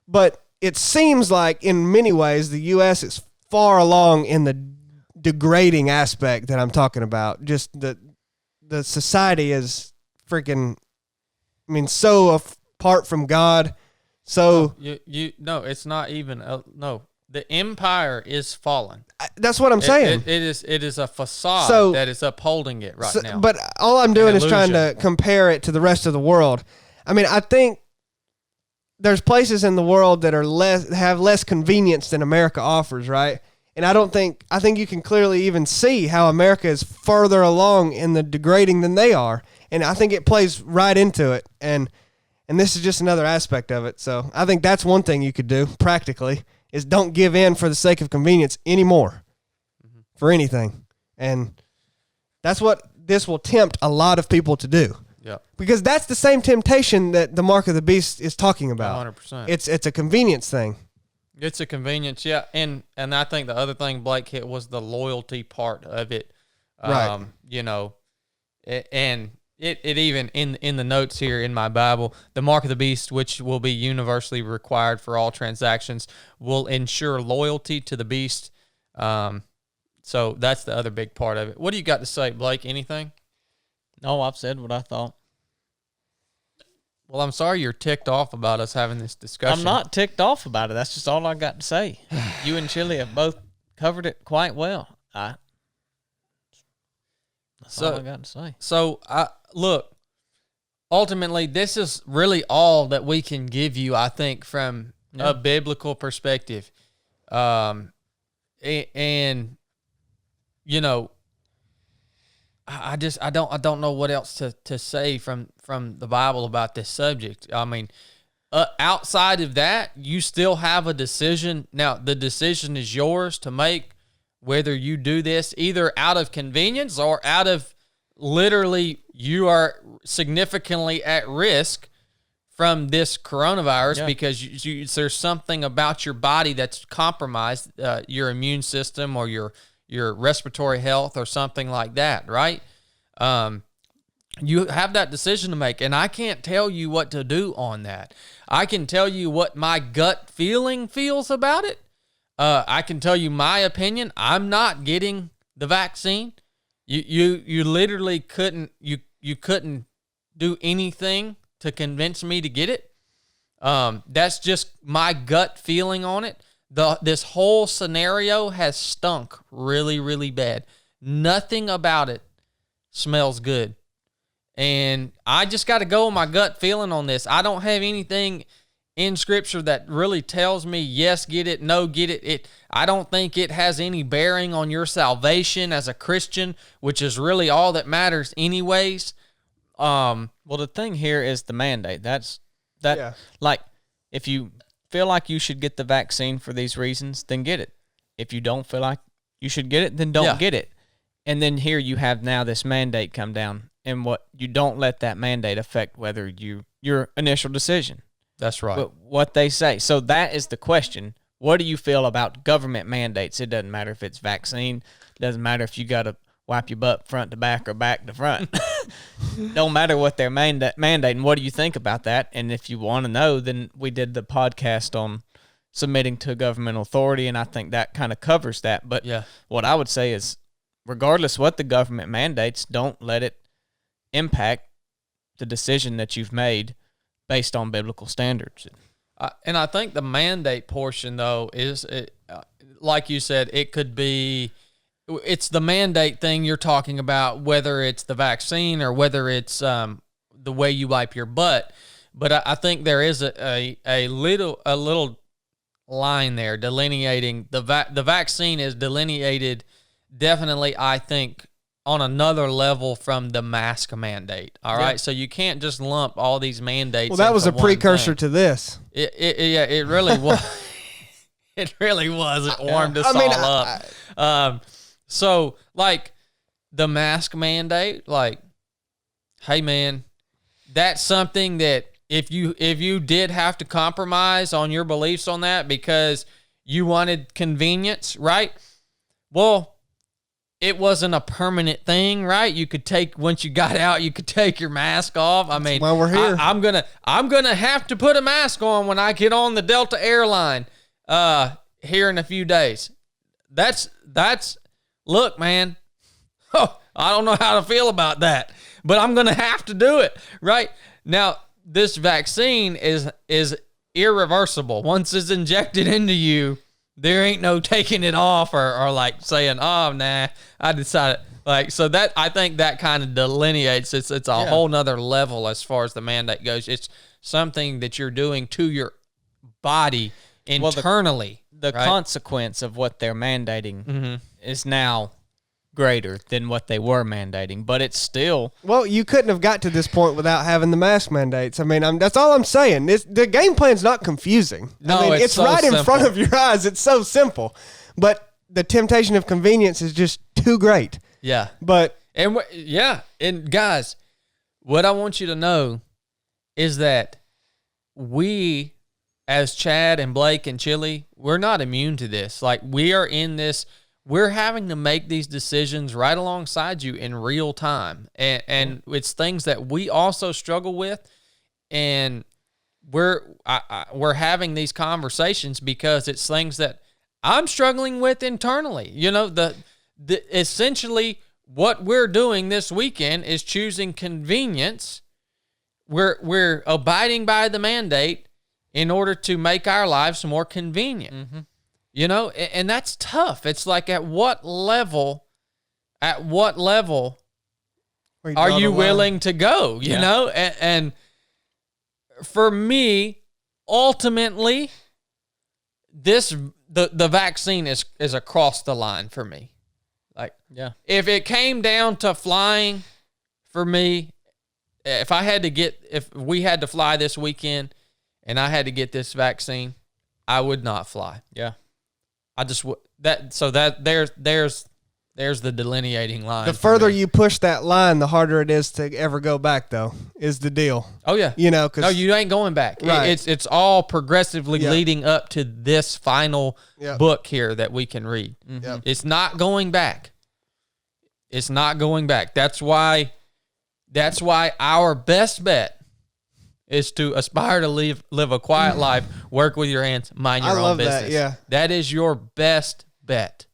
But it seems like in many ways the U.S. is far along in the degrading aspect that I'm talking about. Just the society is freaking, I mean, so apart from God. So no, it's not even no. The empire is fallen. That's what I'm saying. It is a facade that is upholding it right now. But all I'm doing is trying to compare it to the rest of the world. I mean, I think there's places in the world that have less convenience than America offers, right? And I think you can clearly even see how America is further along in the degrading than they are. And I think it plays right into it. And this is just another aspect of it. So I think that's one thing you could do practically, is don't give in for the sake of convenience anymore for anything. And that's what this will tempt a lot of people to do. Yeah. Because that's the same temptation that the mark of the beast is talking about. 100%. It's a convenience thing. It's a convenience, yeah. And I think the other thing Blake hit was the loyalty part of it. Right. And it even in the notes here in my Bible, the mark of the beast, which will be universally required for all transactions, will ensure loyalty to the beast. So that's the other big part of it. What do you got to say, Blake? Anything? No, I've said what I thought. Well, I'm sorry you're ticked off about us having this discussion. I'm not ticked off about it. That's just all I got to say. You and Chili have both covered it quite well. That's all I got to say. So, look, ultimately, this is really all that we can give you, I think, from a biblical perspective. And you know, I don't know what else to say from the Bible about this subject. I mean, outside of that, you still have a decision. Now, the decision is yours to make, whether you do this either out of convenience or out of literally you are significantly at risk from this coronavirus because there's something about your body that's compromised, your immune system or your respiratory health or something like that, right? You have that decision to make, and I can't tell you what to do on that. I can tell you what my gut feeling feels about it. I can tell you my opinion. I'm not getting the vaccine. You literally couldn't do anything to convince me to get it. That's just my gut feeling on it. This whole scenario has stunk really, really bad. Nothing about it smells good. And I just got to go with my gut feeling on this. I don't have anything in Scripture that really tells me, yes, get it, no, get it. I don't think it has any bearing on your salvation as a Christian, which is really all that matters anyways. Well, the thing here is the mandate. Yeah. Like, if you feel like you should get the vaccine for these reasons, then get it. If you don't feel like you should get it, then don't get it. And then here you have now this mandate come down, and what you don't let that mandate affect whether your initial decision. That's right. But what they say. So that is the question. What do you feel about government mandates? It doesn't matter if it's vaccine. It doesn't matter if you got to wipe your butt front to back or back to front. Don't matter what they're mandating. What do you think about that? And if you want to know, then we did the podcast on submitting to governmental authority, and I think that kind of covers that. But what I would say is, regardless what the government mandates, don't let it impact the decision that you've made based on biblical standards. And I think the mandate portion, though, is, like you said, it could be, it's the mandate thing you're talking about, whether it's the vaccine or whether it's the way you wipe your butt. But I think there is a little line there delineating the vaccine is delineated definitely, I think, on another level from the mask mandate. All right. So you can't just lump all these mandates. Well, that was a precursor thing. To this. It really was. It really was. It warmed us all up. So like the mask mandate, like, hey man, that's something that if you did have to compromise on your beliefs on that because you wanted convenience, right? Well, it wasn't a permanent thing, right? You could once you got out, you could take your mask off. I mean, while we're here, I'm gonna have to put a mask on when I get on the Delta airline here in a few days. That's look, man. I don't know how to feel about that, but I'm gonna have to do it, right? Now, this vaccine is irreversible. Once it's injected into you, there ain't no taking it off or like saying, oh, nah, I decided. Like, so that, I think that kind of delineates, it's a whole nother level as far as the mandate goes. It's something that you're doing to your body internally. The consequence of what they're mandating is now greater than what they were mandating, but it's still... Well, you couldn't have got to this point without having the mask mandates. I mean, that's all I'm saying. The game plan's not confusing. No, I mean, it's so right simple. In front of your eyes. It's so simple. But the temptation of convenience is just too great. Yeah. And guys, what I want you to know is that we, as Chad and Blake and Chili, we're not immune to this. Like, we are in this... We're having to make these decisions right alongside you in real time. And it's things that we also struggle with. And we're having these conversations because it's things that I'm struggling with internally. You know, essentially what we're doing this weekend is choosing convenience. We're abiding by the mandate in order to make our lives more convenient. Mm-hmm. You know, and that's tough. It's like, at what level are you willing to go, you know? And for me, ultimately, the vaccine is across the line for me. Like, if it came down to flying for me, if we had to fly this weekend and I had to get this vaccine, I would not fly. Yeah. There's the delineating line. The further you push that line, the harder it is to ever go back, though, is the deal. Oh yeah. You know, cause you ain't going back. Right. It's all progressively leading up to this final book here that we can read. Mm-hmm. Yep. It's not going back. It's not going back. That's why our best bet is to aspire to live a quiet life, work with your hands, mind your own business. That, yeah. That is your best bet.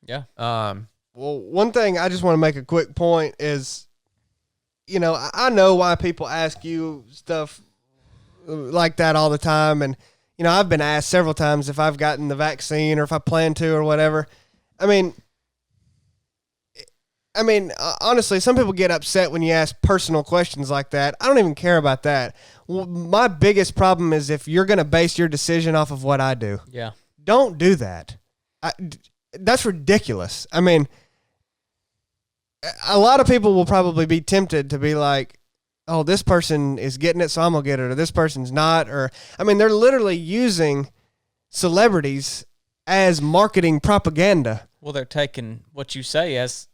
Yeah. Well, one thing I just want to make a quick point is, you know, I know why people ask you stuff like that all the time. And, you I've been asked several times if I've gotten the vaccine or if I plan to or whatever. I mean, honestly, some people get upset when you ask personal questions like that. I don't even care about that. My biggest problem is if you're going to base your decision off of what I do. Yeah. Don't do that. That's ridiculous. I mean, a lot of people will probably be tempted to be like, oh, this person is getting it, so I'm going to get it, or this person's not. Or, I mean, they're literally using celebrities as marketing propaganda. Well, they're taking what you say as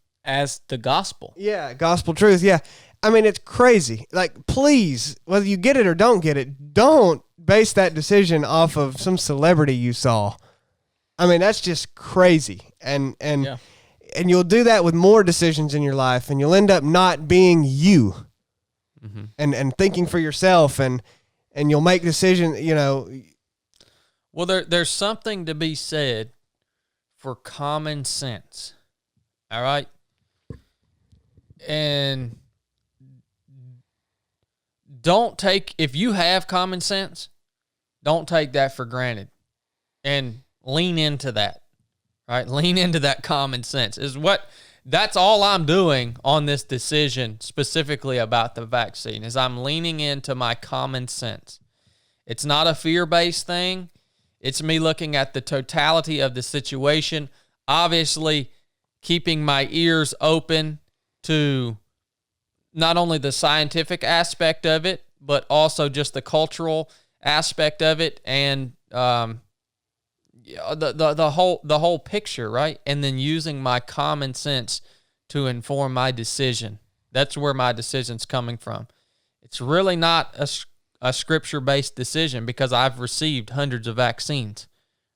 the gospel. Yeah, gospel truth. Yeah. I mean, it's crazy. Like, please, whether you get it or don't get it, don't base that decision off of some celebrity you saw. I mean, that's just crazy. And you'll do that with more decisions in your life, and you'll end up not being you and thinking for yourself, and you'll make decisions, Well, there's something to be said for common sense. All right? And if you have common sense, don't take that for granted. And lean into that. Right? Lean into that common sense. That's all I'm doing on this decision specifically about the vaccine, is I'm leaning into my common sense. It's not a fear-based thing. It's me looking at the totality of the situation, obviously keeping my ears open to not only the scientific aspect of it, but also just the cultural aspect of it, and the whole picture, right? And then using my common sense to inform my decision. That's where my decision's coming from. It's really not a scripture-based decision, because I've received hundreds of vaccines,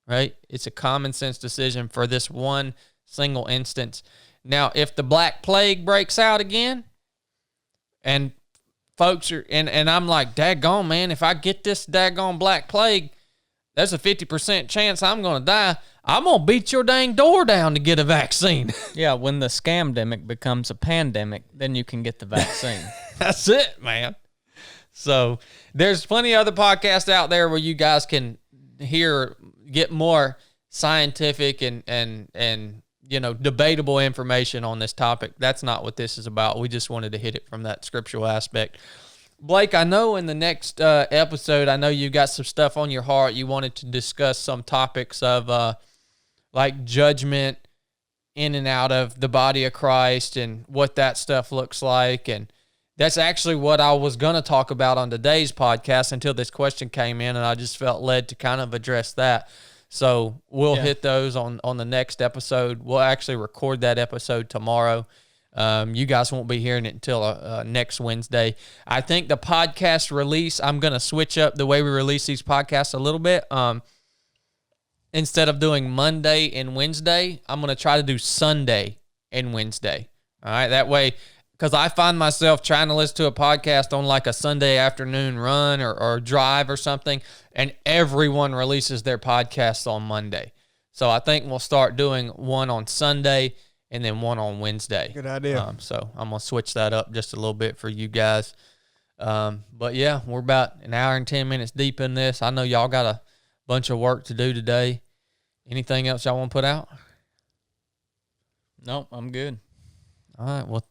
right? It's a common sense decision for this one single instance. Now, if the Black Plague breaks out again, and folks are, and I'm like, daggone, man, if I get this daggone Black Plague, there's a 50% chance I'm going to die. I'm going to beat your dang door down to get a vaccine. Yeah, when the scamdemic becomes a pandemic, then you can get the vaccine. That's it, man. So there's plenty of other podcasts out there where you guys can get more scientific and debatable information on this topic. That's not what this is about. We just wanted to hit it from that scriptural aspect. Blake, I know in the next episode, I know you got some stuff on your heart. You wanted to discuss some topics of like judgment in and out of the body of Christ and what that stuff looks like. And that's actually what I was going to talk about on today's podcast until this question came in, and I just felt led to kind of address that. So we'll hit those on the next episode. We'll actually record that episode tomorrow. You guys won't be hearing it until next Wednesday. I think the podcast release, I'm going to switch up the way we release these podcasts a little bit. Instead of doing Monday and Wednesday, I'm going to try to do Sunday and Wednesday. All right, that way, because I find myself trying to listen to a podcast on like a Sunday afternoon run or drive or something, and everyone releases their podcasts on Monday. So I think we'll start doing one on Sunday and then one on Wednesday. Good idea. So I'm going to switch that up just a little bit for you guys. But yeah, we're about an hour and 10 minutes deep in this. I know y'all got a bunch of work to do today. Anything else y'all want to put out? Nope, I'm good. All right. Well,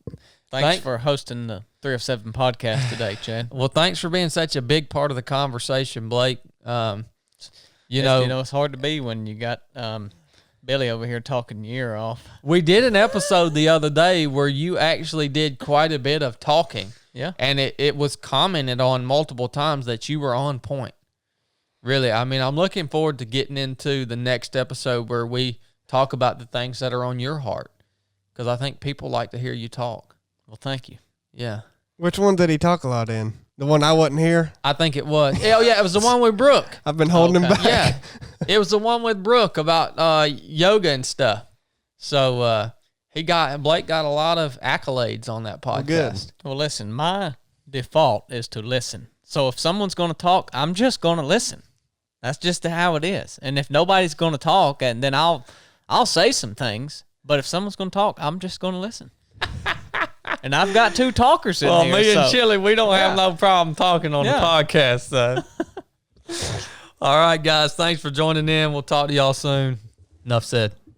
thanks for hosting the 3 of 7 podcast today, Chad. Well, thanks for being such a big part of the conversation, Blake. It's hard to be when you got Billy over here talking your ear off. We did an episode the other day where you actually did quite a bit of talking. Yeah. And it was commented on multiple times that you were on point. Really, I mean, I'm looking forward to getting into the next episode where we talk about the things that are on your heart, because I think people like to hear you talk. Well, thank you. Yeah. Which one did he talk a lot in? The one I wasn't here? I think it was. Oh, yeah, it was the one with Brooke. I've been holding him back. Yeah, it was the one with Brooke about yoga and stuff. So Blake got a lot of accolades on that podcast. Good. Well, listen, my default is to listen. So if someone's going to talk, I'm just going to listen. That's just how it is. And if nobody's going to talk, and then I'll say some things. But if someone's going to talk, I'm just going to listen. And I've got 2 talkers in here. Well, me and Chili, we don't have no problem talking on the podcast, though. All right, guys. Thanks for joining in. We'll talk to y'all soon. Enough said.